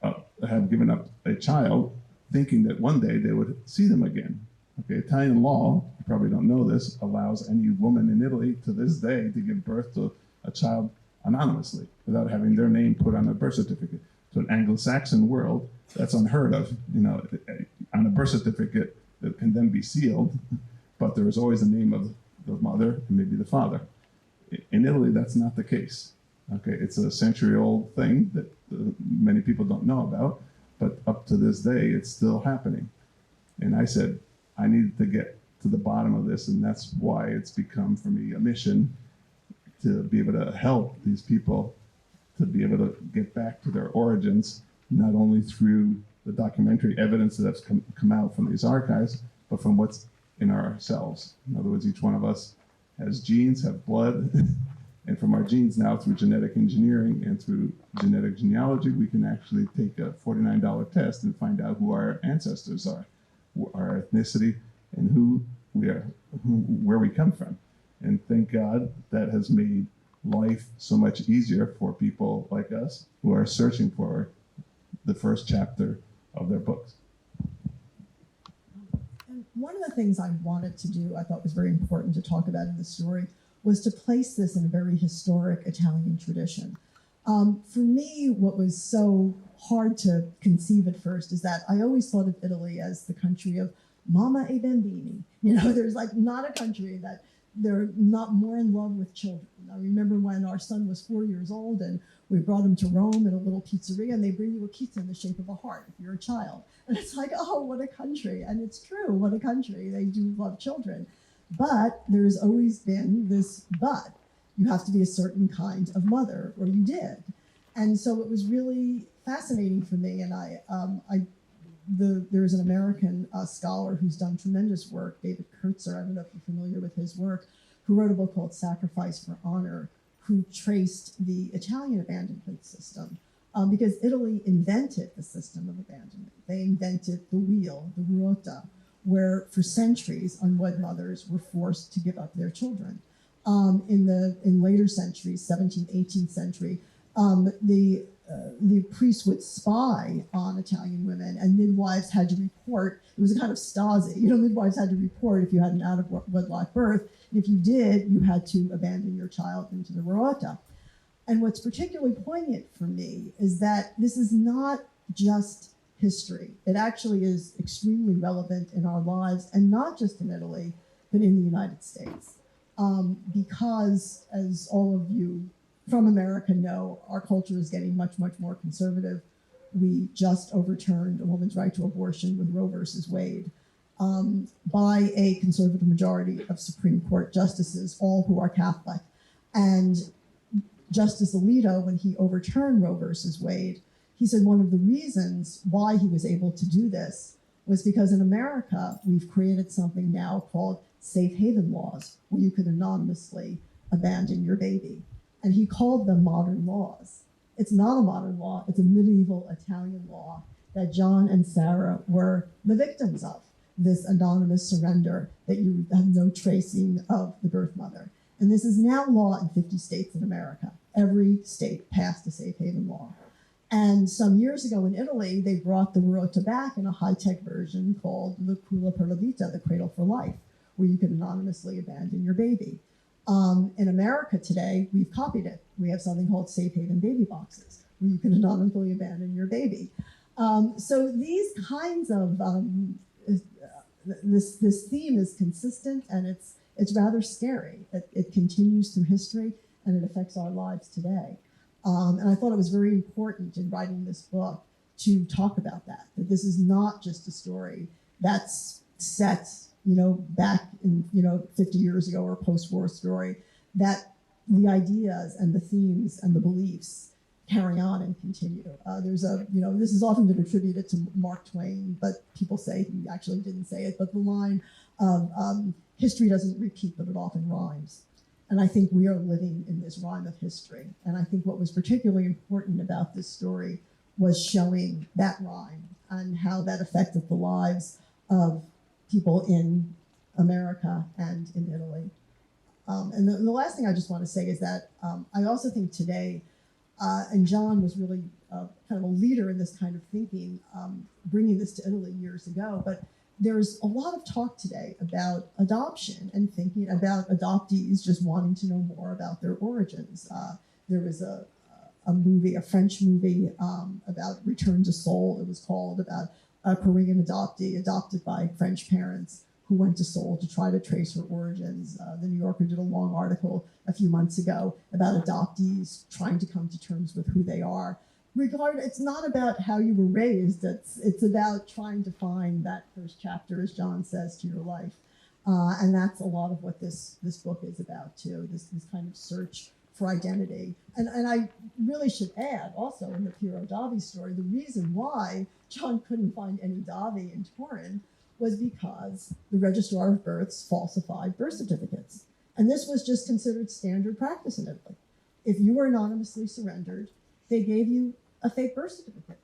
Speaker 4: up a child, thinking that one day they would see them again. Okay, Italian law, you probably don't know this, allows any woman in Italy to this day to give birth to a child anonymously without having their name put on a birth certificate. To an Anglo-Saxon world, that's unheard of. On a birth certificate that can then be sealed, but there is always the name of the mother and maybe the father. In Italy, that's not the case. Okay, it's a century-old thing that many people don't know about, but up to this day, it's still happening. And I said, I needed to get to the bottom of this, and that's why it's become, for me, a mission to be able to help these people to be able to get back to their origins, not only through the documentary evidence that's come out from these archives, but from what's in ourselves. In other words, each one of us has genes, have blood, and from our genes now, through genetic engineering and through genetic genealogy, we can actually take a $49 test and find out who our ancestors are, our ethnicity, and where we come from. And thank God that has made life so much easier for people like us who are searching for the first chapter of their books.
Speaker 2: And one of the things I wanted to do, I thought was very important to talk about in the story, was to place this in a very historic Italian tradition. For me, what was so hard to conceive at first is that I always thought of Italy as the country of Mama e Bambini. There's not a country that they're not more in love with children. I remember when our son was 4 years old and we brought him to Rome in a little pizzeria, and they bring you a pizza in the shape of a heart if you're a child. And it's like, oh, what a country. And it's true, what a country. They do love children. But there's always been this but. You have to be a certain kind of mother, or you did. And so it was really fascinating for me. And there's an American scholar who's done tremendous work, David Kurtzer, I don't know if you're familiar with his work, who wrote a book called Sacrifice for Honor, who traced the Italian abandonment system. Because Italy invented the system of abandonment. They invented the wheel, the ruota, where for centuries unwed mothers were forced to give up their children. In later centuries, 17th, 18th century, the priests would spy on Italian women, and midwives had to report. It was a kind of Stasi. Midwives had to report if you had an out-of-wedlock birth. And if you did, you had to abandon your child into the ruota. And what's particularly poignant for me is that this is not just history. It actually is extremely relevant in our lives, and not just in Italy, but in the United States. Because, as all of you from America know, our culture is getting much, much more conservative. We just overturned a woman's right to abortion with Roe versus Wade by a conservative majority of Supreme Court justices, all who are Catholic. And Justice Alito, when he overturned Roe versus Wade, he said one of the reasons why he was able to do this was because in America, we've created something now called safe haven laws, where you could anonymously abandon your baby. And he called them modern laws. It's not a modern law, it's a medieval Italian law that John and Sarah were the victims of, this anonymous surrender that you have no tracing of the birth mother. And this is now law in 50 states in America. Every state passed a safe haven law. And some years ago in Italy, they brought the ruota back in a high-tech version called the culla per la vita, the cradle for life, where you can anonymously abandon your baby. In America today, we've copied it. We have something called safe haven baby boxes, where you can anonymously abandon your baby. So these kinds of, this theme is consistent, and it's rather scary. It continues through history, and it affects our lives today. And I thought it was very important in writing this book to talk about that this is not just a story that's set, back in, 50 years ago, or a post-war story, that the ideas and the themes and the beliefs carry on and continue. There's this has often been attributed to Mark Twain, but people say he actually didn't say it, but the line of history doesn't repeat, but it often rhymes. And I think we are living in this rhyme of history. And I think what was particularly important about this story was showing that rhyme and how that affected the lives of people in America and in Italy. And the last thing I just want to say is that I also think today, and John was really kind of a leader in this kind of thinking, bringing this to Italy years ago, but there's a lot of talk today about adoption and thinking about adoptees just wanting to know more about their origins. There was a French movie about Return to Seoul. It was called, about a Korean adoptee adopted by French parents who went to Seoul to try to trace her origins. The New Yorker did a long article a few months ago about adoptees trying to come to terms with who they are. It's not about how you were raised, it's about trying to find that first chapter, as John says, to your life. And that's a lot of what this book is about too, this kind of search for identity. And I really should add also, in the Piero Davi story, the reason why John couldn't find any Davi in Turin was because the Registrar of Births falsified birth certificates. And this was just considered standard practice in Italy. If you were anonymously surrendered, they gave you a fake birth certificate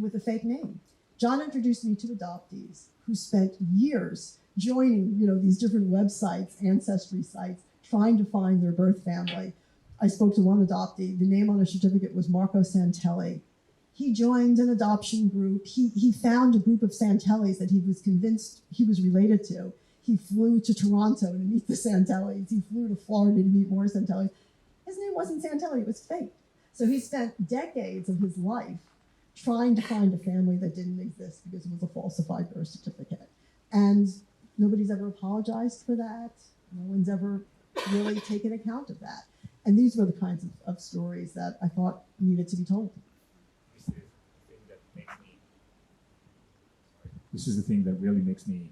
Speaker 2: with a fake name. John introduced me to adoptees who spent years joining, these different websites, ancestry sites, trying to find their birth family. I spoke to one adoptee. The name on a certificate was Marco Santelli. He joined an adoption group. He found a group of Santellis that he was convinced he was related to. He flew to Toronto to meet the Santellis. He flew to Florida to meet more Santellis. His name wasn't Santelli, it was fake. So he spent decades of his life trying to find a family that didn't exist because it was a falsified birth certificate. And nobody's ever apologized for that. No one's ever really taken account of that. And these were the kinds of stories that I thought needed to be told.
Speaker 8: This is the thing that really makes me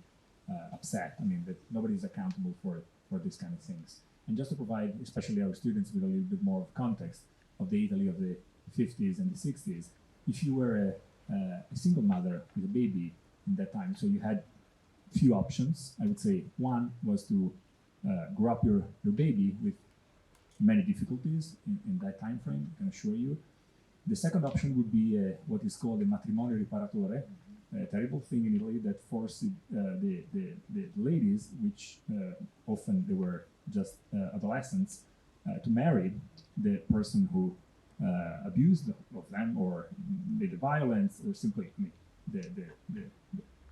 Speaker 8: upset. I mean, that nobody's accountable for these kind of things. And just to provide, especially our students, with a little bit more of context of the Italy of the 50s and the 60s, if you were a single mother with a baby in that time, so you had few options. I would say one was to grow up your baby with many difficulties in that time frame, I can assure you. The second option would be what is called a matrimonio riparatore, a terrible thing in Italy that forced the ladies, which often they were just adolescents, to marry the person who abused of them or made the violence or simply the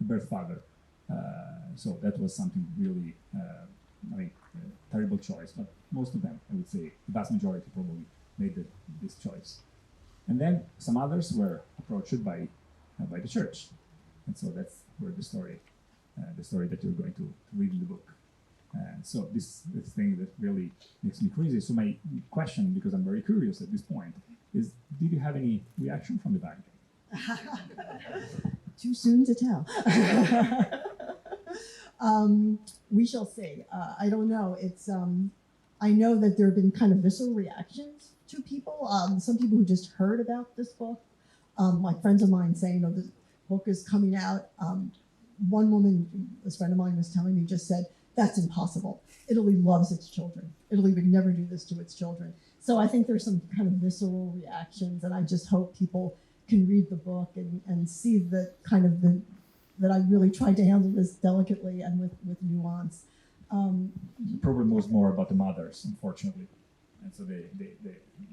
Speaker 8: birth father. So that was something really, terrible choice. But most of them, I would say, the vast majority probably made this choice. And then some others were approached by the church, and so that's where the story that you're going to read in the book. And so this thing that really makes me crazy. So my question, because I'm very curious at this point, is: did you have any reaction from the Vatican?
Speaker 2: Too soon to tell. We shall see. I don't know. It's I know that there have been kind of visceral reactions to people. Some people who just heard about this book, like friends of mine saying, this book is coming out. One woman, this friend of mine was telling me, just said, that's impossible. Italy loves its children. Italy would never do this to its children. So I think there's some kind of visceral reactions, and I just hope people can read the book and see that I really tried to handle this delicately and with nuance.
Speaker 8: The problem was more about the mothers, unfortunately. And so the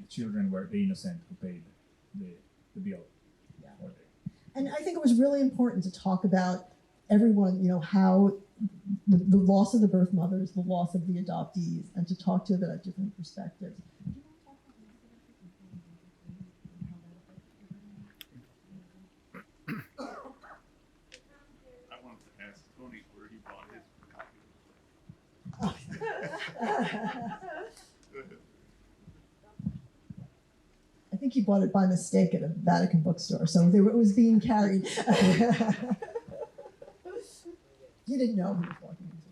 Speaker 8: children were the innocent who paid the bill.
Speaker 2: Yeah. And I think it was really important to talk about everyone, how the loss of the birth mothers, the loss of the adoptees, and to talk to them at different perspectives.
Speaker 4: I wanted to ask Tony where he bought his copy.
Speaker 2: I think he bought it by mistake at a Vatican bookstore, so it was being carried. He didn't know he was walking into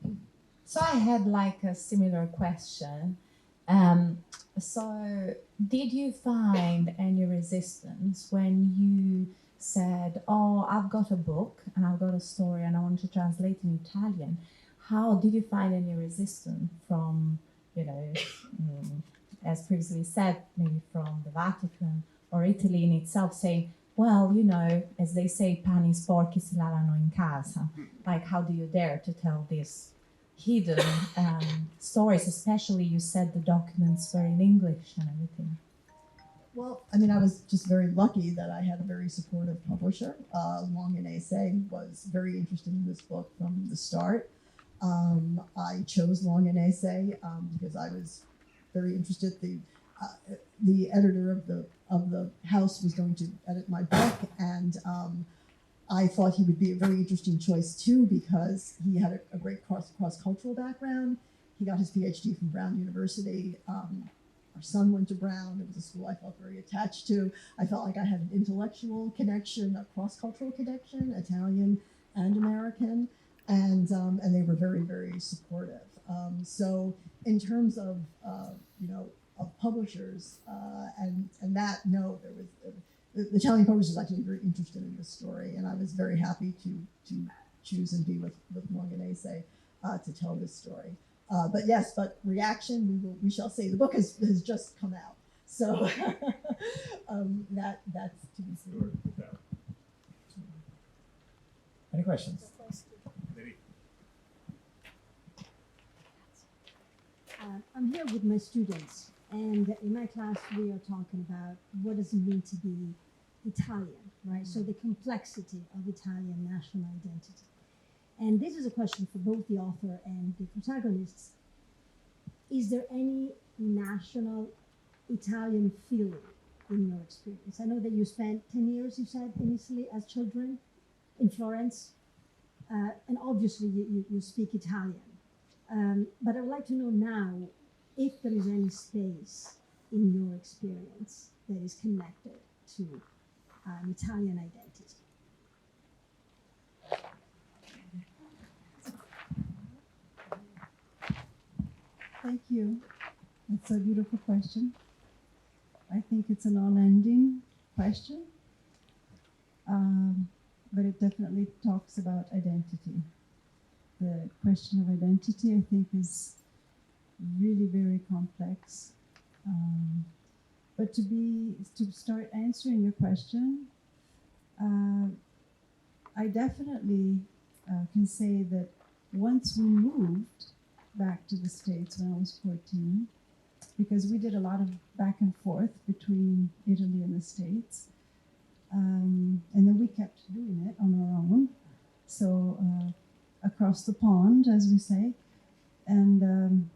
Speaker 2: it.
Speaker 9: So I had like a similar question. So did you find any resistance when you said, oh, I've got a book and I've got a story and I want to translate in Italian? How did you find any resistance from, as previously said, maybe from the Vatican or Italy in itself, saying, well, as they say, pani sporchi si lavano in casa. Like, how do you dare to tell these hidden stories, especially you said the documents were in English and everything?
Speaker 2: Well, I was just very lucky that I had a very supportive publisher. Long and Assay was very interested in this book from the start. I chose Long and Assay because I was very interested. The editor of the house was going to edit my book, and I thought he would be a very interesting choice too because he had a great cross-cultural background. He got his PhD from Brown University. Our son went to Brown. It was a school I felt very attached to. I felt like I had an intellectual connection, a cross-cultural connection, Italian and American, and they were very, very supportive. So in terms of of publishers and that, no, there was the Italian publishers actually very interested in this story, and I was very happy to choose and be with Long and Assay to tell this story. But reaction, we shall see. The book has just come out, so that's to be seen.
Speaker 8: Any questions?
Speaker 10: I'm here with my students, and in my class we are talking about what does it mean to be Italian, right? So the complexity of Italian national identity. And this is a question for both the author and the protagonists. Is there any national Italian feeling in your experience? I know that you spent 10 years, you said, initially as children in Florence, and obviously you speak Italian. But I would like to know now if there is any space in your experience that is connected to an Italian identity.
Speaker 5: Thank you. That's a beautiful question. I think it's an all-ending question, but it definitely talks about identity. The question of identity, I think, is really very complex. But to start answering your question, I definitely can say that once we moved back to the States when I was 14, because we did a lot of back and forth between Italy and the States, and then we kept doing it on our own, so across the pond, as we say. And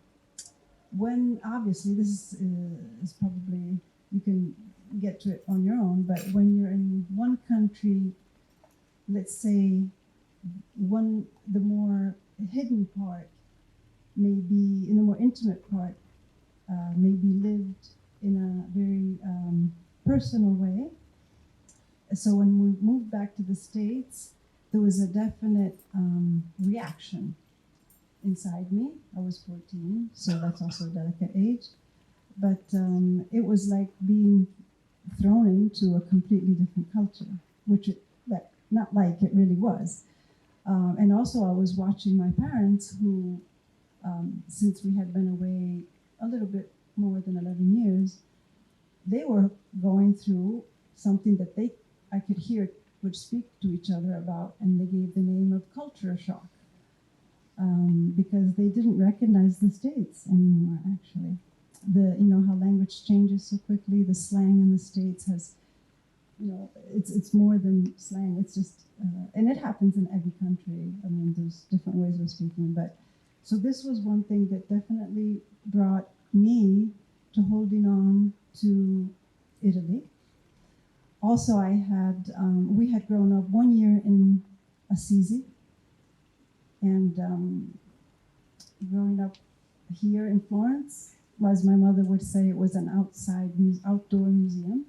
Speaker 5: when, obviously, this is probably, you can get to it on your own, but when you're in one country, let's say the more hidden part may be, in the more intimate part, may be lived in a very personal way. So when we moved back to the States, there was a definite reaction inside me. I was 14, so that's also a delicate age. But it was like being thrown into a completely different culture, which not like it really was. And also I was watching my parents who, since we had been away a little bit more than 11 years, they were going through something that I could hear would speak to each other about, and they gave the name of culture shock, because they didn't recognize the States anymore, actually. How language changes so quickly, the slang in the States has, it's more than slang, it's just, and it happens in every country. I mean, there's different ways of speaking, but, so this was one thing that definitely brought me to holding on to Italy. Also, we had grown up 1 year in Assisi, and growing up here in Florence, as my mother would say, it was an outdoor museum.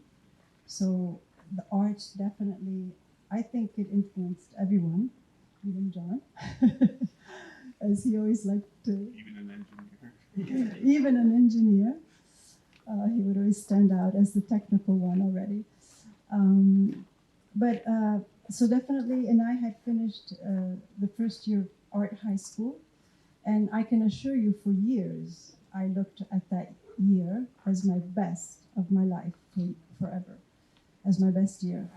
Speaker 5: So the art definitely, I think it influenced everyone, even John, as he always liked to.
Speaker 4: Even an engineer.
Speaker 5: Even an engineer. He would always stand out as the technical one already. So definitely, and I had finished the first year of art high school, and I can assure you for years, I looked at that year as my best of my life forever, as my best year.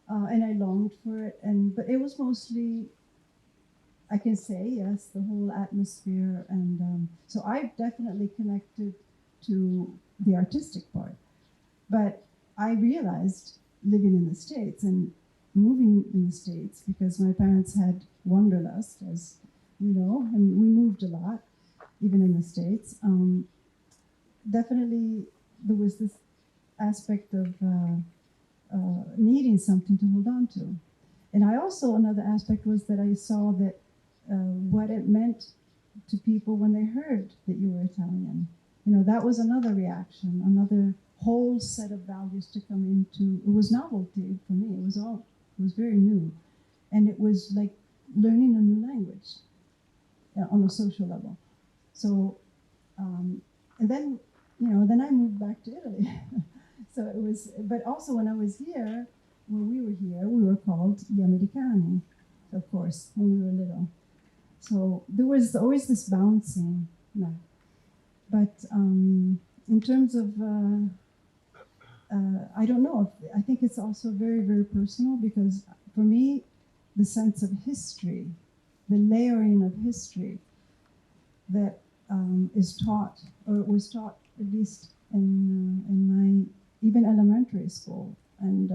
Speaker 5: And I longed for it, but it was mostly, I can say, yes, the whole atmosphere. And so I definitely connected to the artistic part. But I realized living in the States and moving in the States, because my parents had wanderlust, as you know, and we moved a lot, even in the States. Definitely there was this aspect of needing something to hold on to. And another aspect was that I saw that what it meant to people when they heard that you were Italian. That was another reaction, another whole set of values to come into. It was novelty for me. It was very new. And it was like learning a new language on a social level. So, and then, then I moved back to Italy. So it was, but also when I was here, when we were here, we were called gli Americani, of course, when we were little. So there was always this bouncing. No. But in terms of, I don't know, I think it's also very, very personal, because for me, the sense of history, the layering of history that is taught, or was taught at least in my even elementary school, and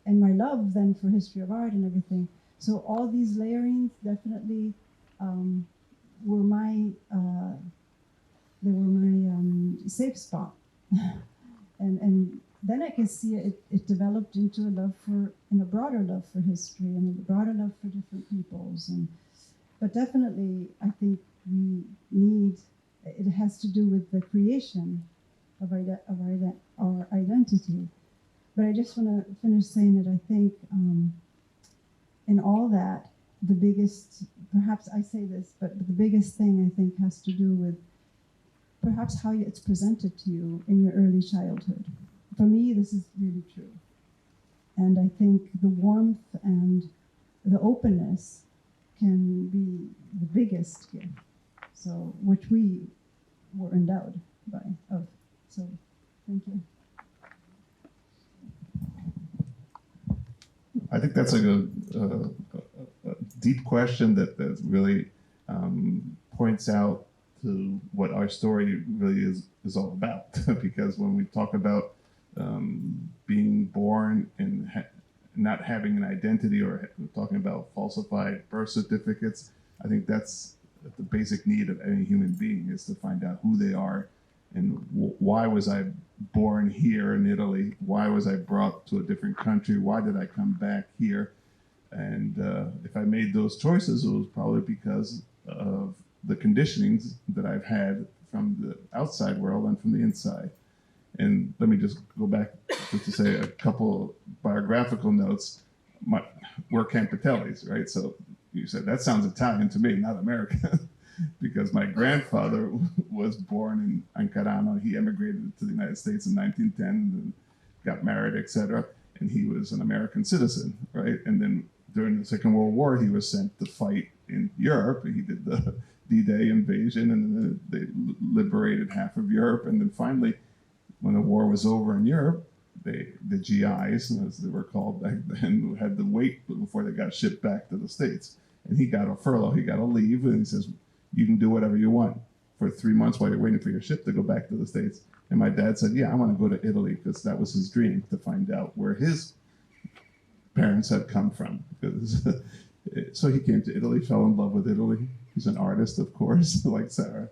Speaker 5: my love then for history of art and everything. So all these layerings definitely were my safe spot, and then I can see it developed into a broader love for history, and a broader love for different peoples. But definitely, I think it has to do with the creation of our identity. But I just want to finish saying that I think in all that, the biggest, perhaps I say this, but the biggest thing I think has to do with perhaps how it's presented to you in your early childhood. For me, this is really true. And I think the warmth and the openness can be the biggest gift. So, which we were endowed of. So, thank you.
Speaker 4: I think that's a deep question that really points out to what our story really is all about. Because when we talk about being born and not having an identity, or talking about falsified birth certificates, I think that's the basic need of any human being, is to find out who they are and why was I born here in Italy? Why was I brought to a different country? Why did I come back here? And if I made those choices, it was probably because of the conditionings that I've had from the outside world and from the inside. And let me just go back just to say a couple biographical notes. We're Campitellis, right? So you said, that sounds Italian to me, not American. Because my grandfather was born in Ancarano. He emigrated to the United States in 1910 and got married, etc. And he was an American citizen, right? And then during the Second World War, he was sent to fight in Europe. He did the D-Day invasion, and then they liberated half of Europe. And then finally, when the war was over in Europe, the GIs, as they were called back then, had to wait before they got shipped back to the States. And he got a furlough, he got a leave, and he says, you can do whatever you want for 3 months while you're waiting for your ship to go back to the States. And my dad said, yeah, I want to go to Italy, because that was his dream, to find out where his parents had come from. So he came to Italy, fell in love with Italy. He's an artist, of course, like Sarah.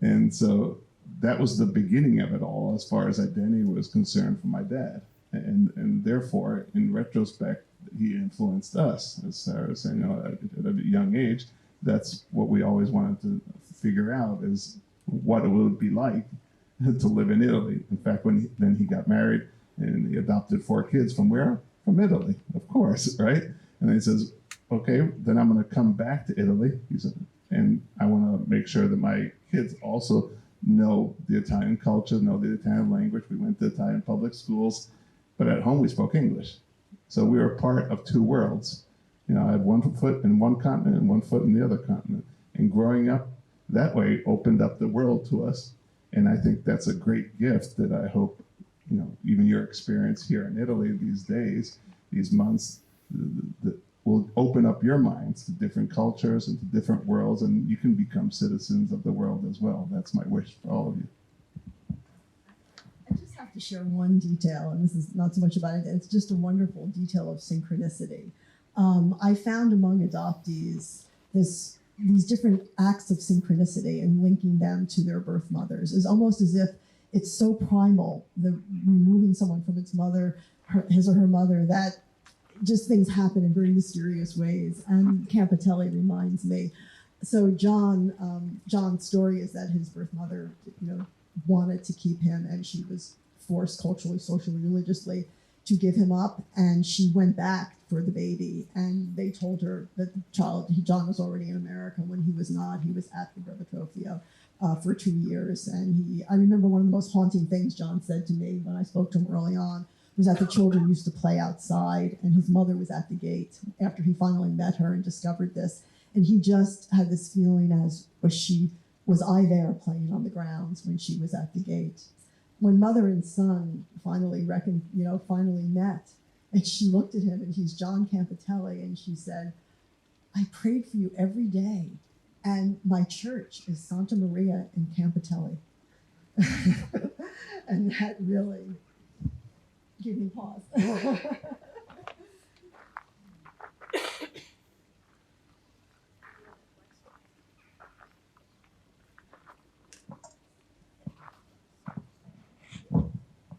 Speaker 4: And so that was the beginning of it all, as far as identity was concerned, for my dad. And therefore, in retrospect, he influenced us, as Sarah was saying, at a young age. That's what we always wanted to figure out, is what it would be like to live in Italy. In fact, then he got married and he adopted 4 kids from where? From Italy, of course, right? And he says, okay, then I'm going to come back to Italy. He said, and I want to make sure that my kids also know the Italian culture, know the Italian language. We went to Italian public schools, but at home we spoke English. So we were part of 2 worlds. I had 1 foot in one continent and 1 foot in the other continent. And growing up that way opened up the world to us. And I think that's a great gift that I hope, even your experience here in Italy these days, these months, that will open up your minds to different cultures and to different worlds, and you can become citizens of the world as well. That's my wish for all of you.
Speaker 2: I just have to share one detail, and this is not so much about it, it's just a wonderful detail of synchronicity. I found among adoptees these different acts of synchronicity and linking them to their birth mothers is almost as if it's so primal, the removing someone from its mother, his or her mother, that just things happen in very mysterious ways. And Campitelli reminds me. So John's story is that his birth mother, wanted to keep him, and she was forced culturally, socially, religiously to give him up, and she went back for the baby, and they told her that the child, John was already in America when he was not. He was at the Brevetropio for 2 years, and I remember one of the most haunting things John said to me when I spoke to him early on was that the children used to play outside, and his mother was at the gate after he finally met her and discovered this, and he just had this feeling was I there playing on the grounds when she was at the gate. When mother and son finally met, and she looked at him, and he's John Campitelli, and she said, I prayed for you every day, and my church is Santa Maria in Campitelli. And that really gave me pause.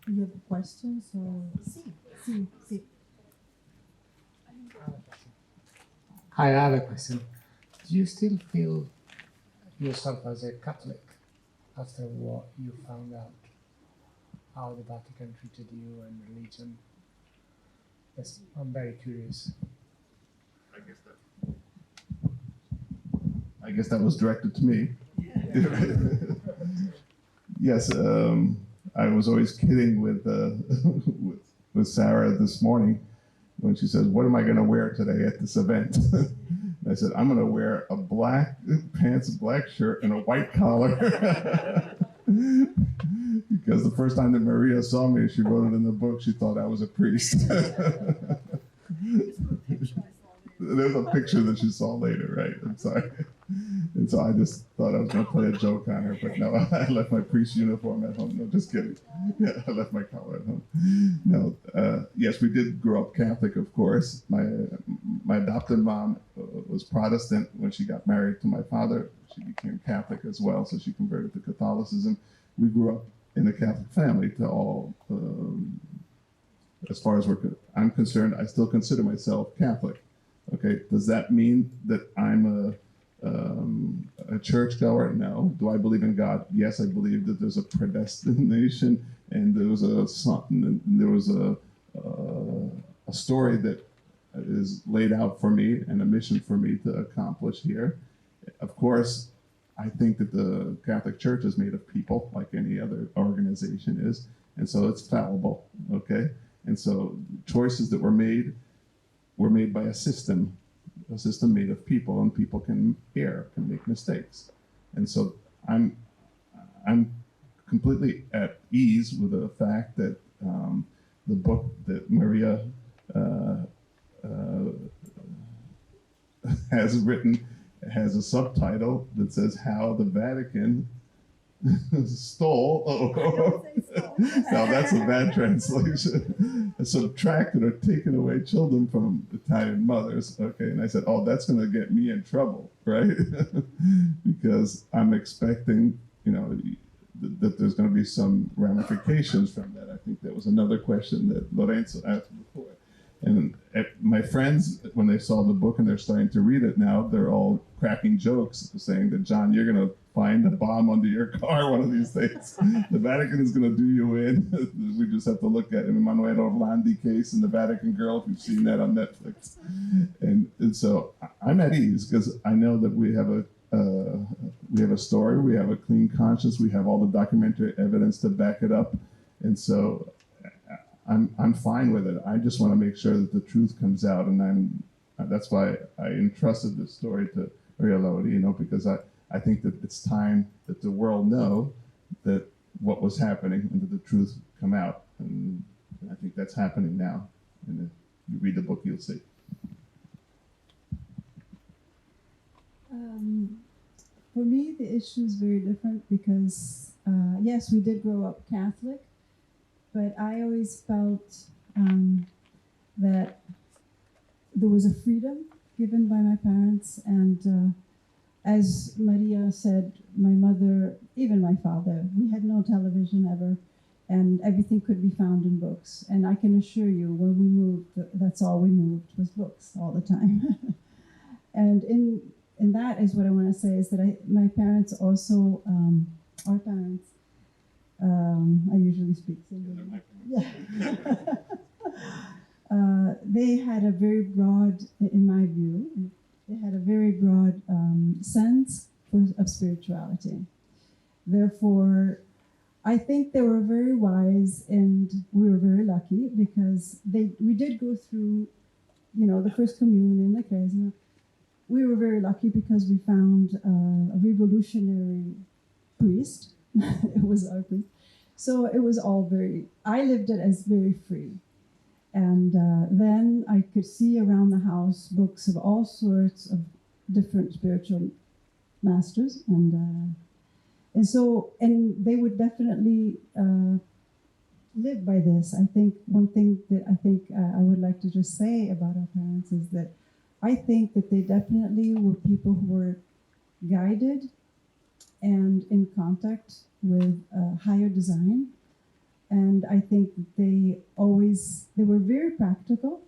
Speaker 2: You have questions or see.
Speaker 11: Hi, I have a question. Do you still feel yourself as a Catholic after what you found out? How the Vatican treated you and religion? Yes, I'm very curious.
Speaker 4: I guess that was directed to me. Yes, I was always kidding with Sarah this morning when she says, "What am I going to wear today at this event?" And I said, "I'm going to wear a black pants, black shirt, and a white collar." Because the first time that Maria saw me, she wrote it in the book, she thought I was a priest. There's a picture that she saw later, right? I'm sorry. And so I just thought I was going to play a joke on her, but no, I left my priest uniform at home. No, just kidding. Yeah, I left my collar at home. No, yes, we did grow up Catholic, of course. My adopted mom was Protestant. When she got married to my father, she became Catholic as well, so she converted to Catholicism. We grew up in a Catholic family to all, as far as I'm concerned, I still consider myself Catholic. Okay, does that mean that I'm a churchgoer? No. Do I believe in God? Yes, I believe that there's a predestination and there was a story that is laid out for me and a mission for me to accomplish here. Of course, I think that the Catholic Church is made of people, like any other organization is, and so it's fallible. Okay, and so choices that were made by a system made of people, and people can err, can make mistakes. And so I'm completely at ease with the fact that the book that Maria has written has a subtitle that says "How the Vatican stole." Now that's a bad translation. Subtracted or taken away children from Italian mothers. Okay, and I said, "Oh, that's going to get me in trouble, right?" Because I'm expecting, that there's going to be some ramifications from that. I think that was another question that Lorenzo asked before. And my friends, when they saw the book and they're starting to read it now, they're all cracking jokes, saying that, "John, you're going to find a bomb under your car one of these days. The Vatican is going to do you in." We just have to look at Emanuele Orlandi case and the Vatican girl, if you've seen that on Netflix. And so I'm at ease because I know that we have a story, we have a clean conscience, we have all the documentary evidence to back it up. And so I'm fine with it. I just want to make sure that the truth comes out, and that's why I entrusted this story to Maria Laurino, because I think that it's time that the world know that what was happening and that the truth come out, and I think that's happening now. And if you read the book, you'll see.
Speaker 5: For me, the issue is very different because, yes, we did grow up Catholic, but I always felt that there was a freedom given by my parents. And as Maria said, my mother, even my father, we had no television ever, and everything could be found in books. And I can assure you, when we moved, that's all we moved was books all the time. And in that is what I want to say is that my parents also, our parents, I usually speak singular. Yeah. They had a very broad, in my view, they had a very broad sense of spirituality. Therefore, I think they were very wise, and we were very lucky because we did go through, the First Communion, the Charisma. We were very lucky because we found a revolutionary priest. It was our priest. So it was all I lived it as very free. And then I could see around the house books of all sorts of different spiritual masters. And they would definitely live by this. I think one thing that I would like to just say about our parents is that I think that they definitely were people who were guided and in contact with higher design. And I think that they were very practical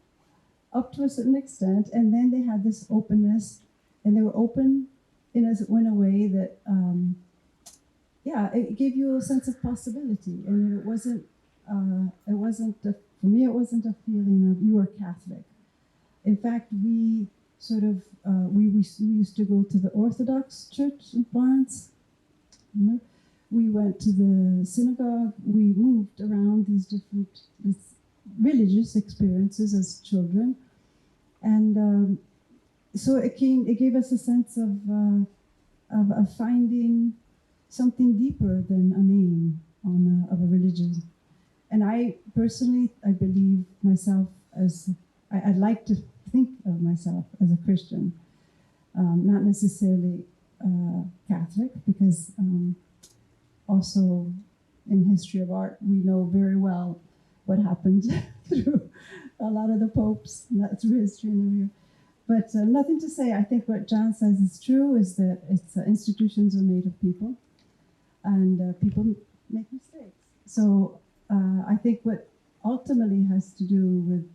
Speaker 5: up to a certain extent. And then they had this openness, and they were open in a way that, it gave you a sense of possibility. And it wasn't for me, it wasn't a feeling of you are Catholic. In fact, we sort of, we used to go to the Orthodox Church in Florence. We went to the synagogue. We moved around these different religious experiences as children, and so it gave us a sense of finding something deeper than a name of a religion. And I personally, I believe myself as, I'd like to think of myself as a Christian, not necessarily Catholic, because also in history of art, we know very well what happened through a lot of the popes, and that's through history and review. But nothing to say. I think what John says is true, is that it's institutions are made of people, and people make mistakes. So I think what ultimately has to do with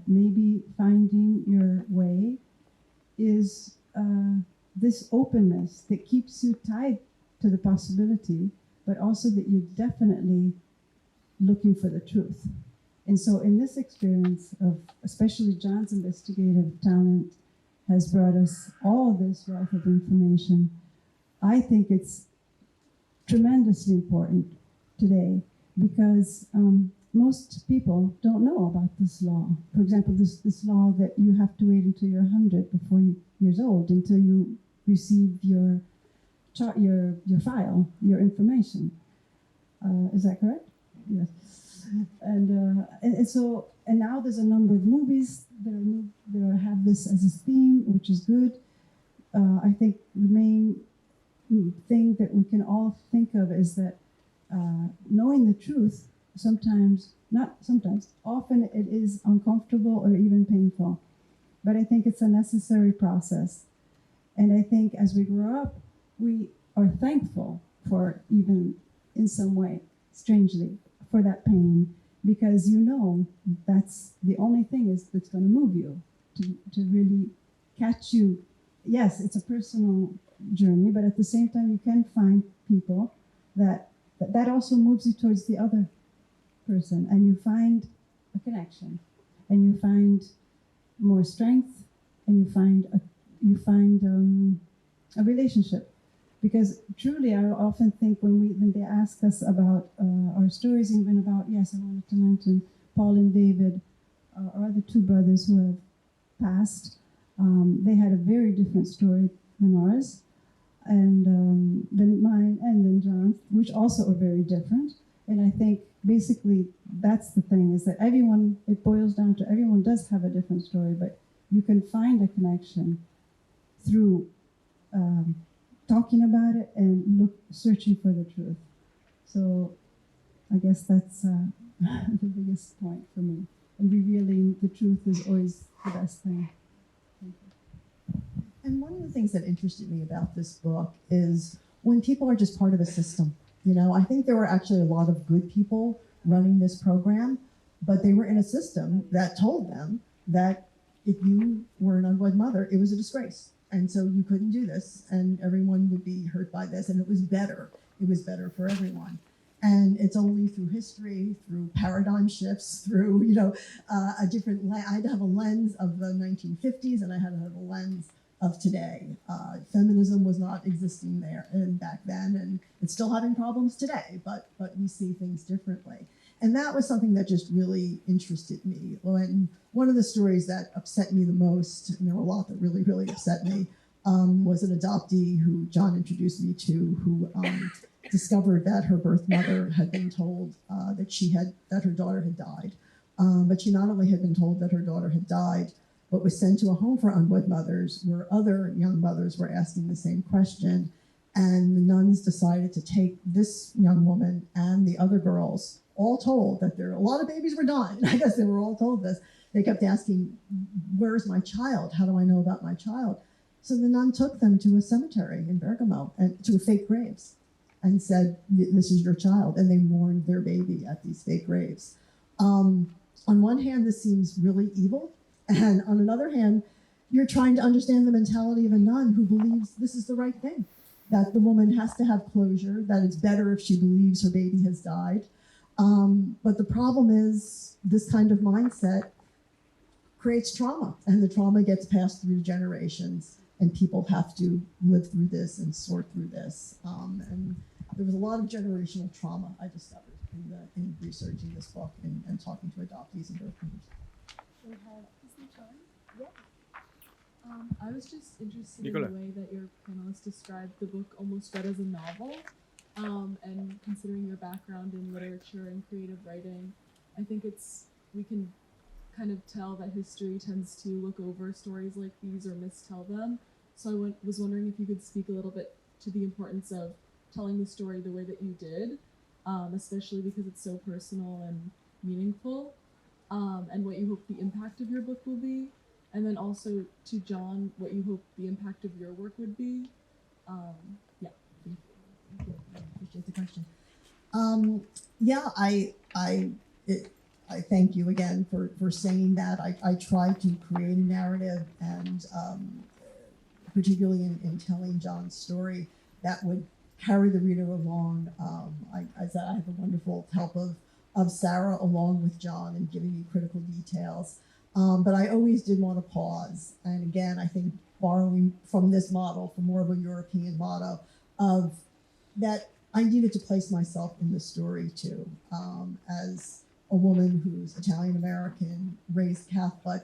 Speaker 5: maybe finding your way is this openness that keeps you tied to the possibility, but also that you're definitely looking for the truth. And so in this experience of, especially John's investigative talent has brought us all this wealth of information. I think it's tremendously important today because most people don't know about this law. For example, this law that you have to wait until you're 100 before years old, until you receive your file, your information. Is that correct? Yes. And so now there's a number of movies that have this as a theme, which is good. I think the main thing that we can all think of is that knowing the truth often it is uncomfortable or even painful, but I think it's a necessary process. And I think as we grow up, we are thankful for, even in some way, strangely, for that pain, because you know that's the only thing that's going to move you, to really catch you. Yes, it's a personal journey, but at the same time, you can find people that also moves you towards the other person, and you find a connection, and you find more strength, and you find a relationship. Because truly, I often think when they ask us about our stories, even about, yes, I wanted to mention Paul and David, our other two brothers who have passed. They had a very different story than ours, and than mine, and then John's, which also are very different. And I think basically that's the thing, is that everyone, it boils down to everyone does have a different story, but you can find a connection through talking about it and searching for the truth. So I guess that's the biggest point for me. And revealing the truth is always the best thing. Thank you.
Speaker 2: And one of the things that interested me about this book is when people are just part of a system. You know, I think there were actually a lot of good people running this program, but they were in a system that told them that if you were an unwed mother, it was a disgrace. And so you couldn't do this, and everyone would be hurt by this, and it was better. It was better for everyone. And it's only through history, through paradigm shifts, through, a different, I had to have a lens of the 1950s, and I had to have a lens of today. Feminism was not existing there and back then, and it's still having problems today, but we see things differently. And that was something that just really interested me. And one of the stories that upset me the most, and there were a lot that really, really upset me, was an adoptee who John introduced me to, who discovered that her birth mother had been told that her daughter had died. But she not only had been told that her daughter had died, but was sent to a home for unwed mothers, where other young mothers were asking the same question. And the nuns decided to take this young woman and the other girls, all told that a lot of babies were dying. I guess they were all told this. They kept asking, where's my child? How do I know about my child? So the nun took them to a cemetery in Bergamo, and to fake graves, and said, this is your child. And they mourned their baby at these fake graves. On one hand, this seems really evil. And on another hand, you're trying to understand the mentality of a nun who believes this is the right thing, that the woman has to have closure, that it's better if she believes her baby has died. But the problem is this kind of mindset creates trauma, and the trauma gets passed through generations, and people have to live through this and sort through this. And there was a lot of generational trauma I discovered in researching this book and talking to adoptees and birth mothers.
Speaker 12: I was just interested
Speaker 1: Nicola.
Speaker 12: in the way that your panelists described the book almost read as a novel. And considering your background in literature and creative writing, I think we can kind of tell that history tends to look over stories like these or mistell them. So I was wondering if you could speak a little bit to the importance of telling the story the way that you did, especially because it's so personal and meaningful, and what you hope the impact of your book will be. And then also to John, what you hope the impact of your work would be. Yeah.
Speaker 2: Thank you. I appreciate the question. I thank you again for saying that. I try to create a narrative, and particularly in telling John's story, that would carry the reader along. I said I have a wonderful help of Sarah along with John in giving me critical details. But I always did want to pause. And again, I think borrowing from this model, from more of a European model, of that I needed to place myself in the story too. As a woman who's Italian-American, raised Catholic,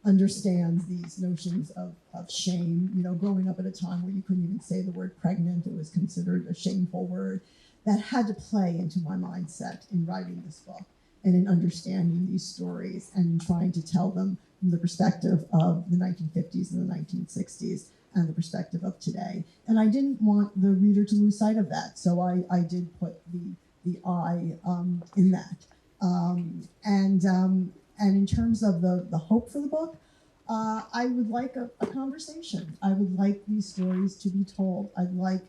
Speaker 2: understands these notions of shame, growing up at a time where you couldn't even say the word pregnant, it was considered a shameful word, that had to play into my mindset in writing this book and in understanding these stories and trying to tell them from the perspective of the 1950s and the 1960s and the perspective of today. And I didn't want the reader to lose sight of that, so I did put the I in that. And in terms of the hope for the book, I would like a conversation. I would like these stories to be told. I'd like,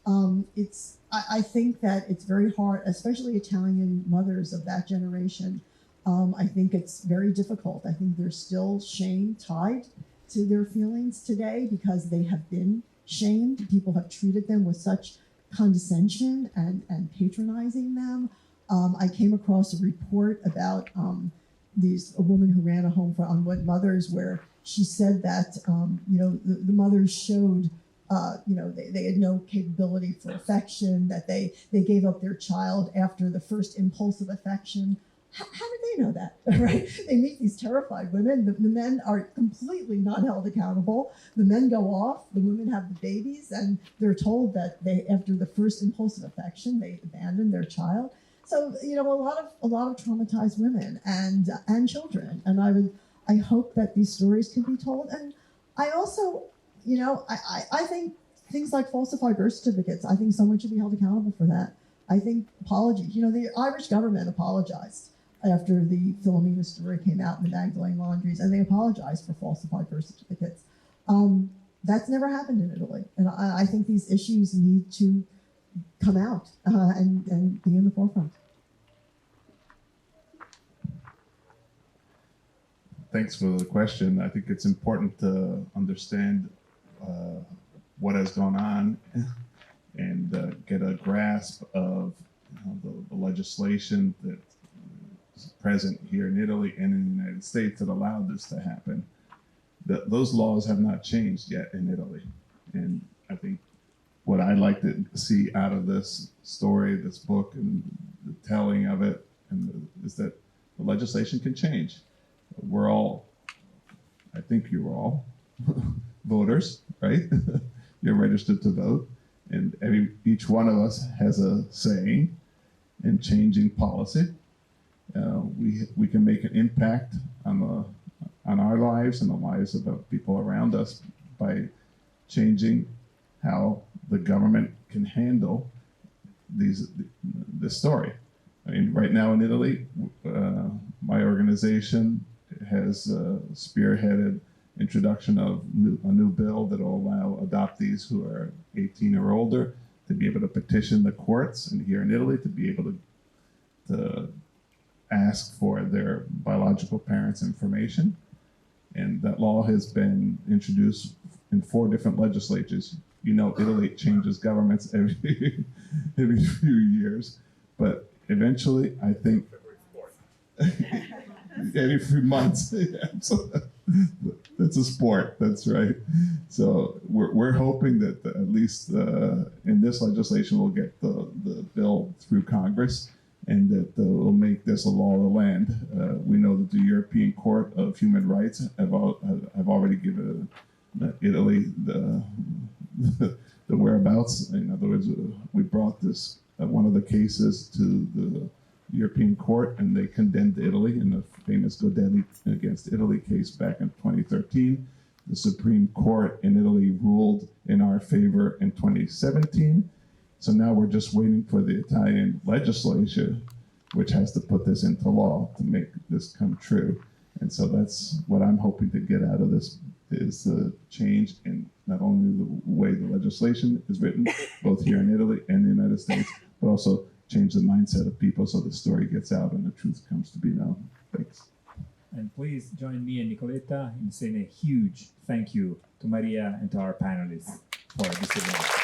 Speaker 2: I think that it's very hard, especially Italian mothers of that generation. I think it's very difficult. I think there's still shame tied to their feelings today because they have been shamed. People have treated them with such condescension and patronizing them. I came across a report about a woman who ran a home for unwed mothers, where she said that the mothers showed they had no capability for affection, that they gave up their child after the first impulse of affection. How did they know that, right? They meet these terrified women. The men are completely not held accountable. The men go off, the women have the babies, and they're told that after the first impulse of affection, they abandon their child. So, a lot of traumatized women and children. And I hope that these stories can be told. And I also, I think things like falsified birth certificates, I think someone should be held accountable for that. I think apologies. The Irish government apologized after the Philomena story came out in the Magdalene laundries, and they apologized for falsified birth certificates. That's never happened in Italy. And I think these issues need to come out and be in the forefront.
Speaker 4: Thanks for the question. I think it's important to understand what has gone on and get a grasp of the legislation that is present here in Italy and in the United States that allowed this to happen. Those laws have not changed yet in Italy. And I think what I'd like to see out of this story, this book, and the telling of it, is that the legislation can change. We're all, I think you're all, voters, right? You're registered to vote, and each one of us has a say in changing policy. We can make an impact on our lives and the lives of the people around us by changing how the government can handle this story. I mean, right now in Italy, my organization has spearheaded introduction of a new bill that will allow adoptees who are 18 or older to be able to petition the courts, and here in Italy to be able to ask for their biological parents' information. And that law has been introduced in 4 different legislatures. Italy changes governments every few years, but eventually, I think every few months. That's a sport. That's right. So we're hoping that at least in this legislation we'll get the bill through Congress, and that will make this a law of the land. We know that the European Court of Human Rights have already given Italy the whereabouts. In other words, we brought this one of the cases to the European Court, and they condemned Italy in the famous Godelli against Italy case back in 2013. The Supreme Court in Italy ruled in our favor in 2017. So now we're just waiting for the Italian legislature, which has to put this into law to make this come true. And so that's what I'm hoping to get out of this, is the change in not only the way the legislation is written, both here in Italy and the United States, but also change the mindset of people so the story gets out and the truth comes to be known. Thanks.
Speaker 8: And please join me and Nicoletta in saying a huge thank you to Maria and to our panelists for this event.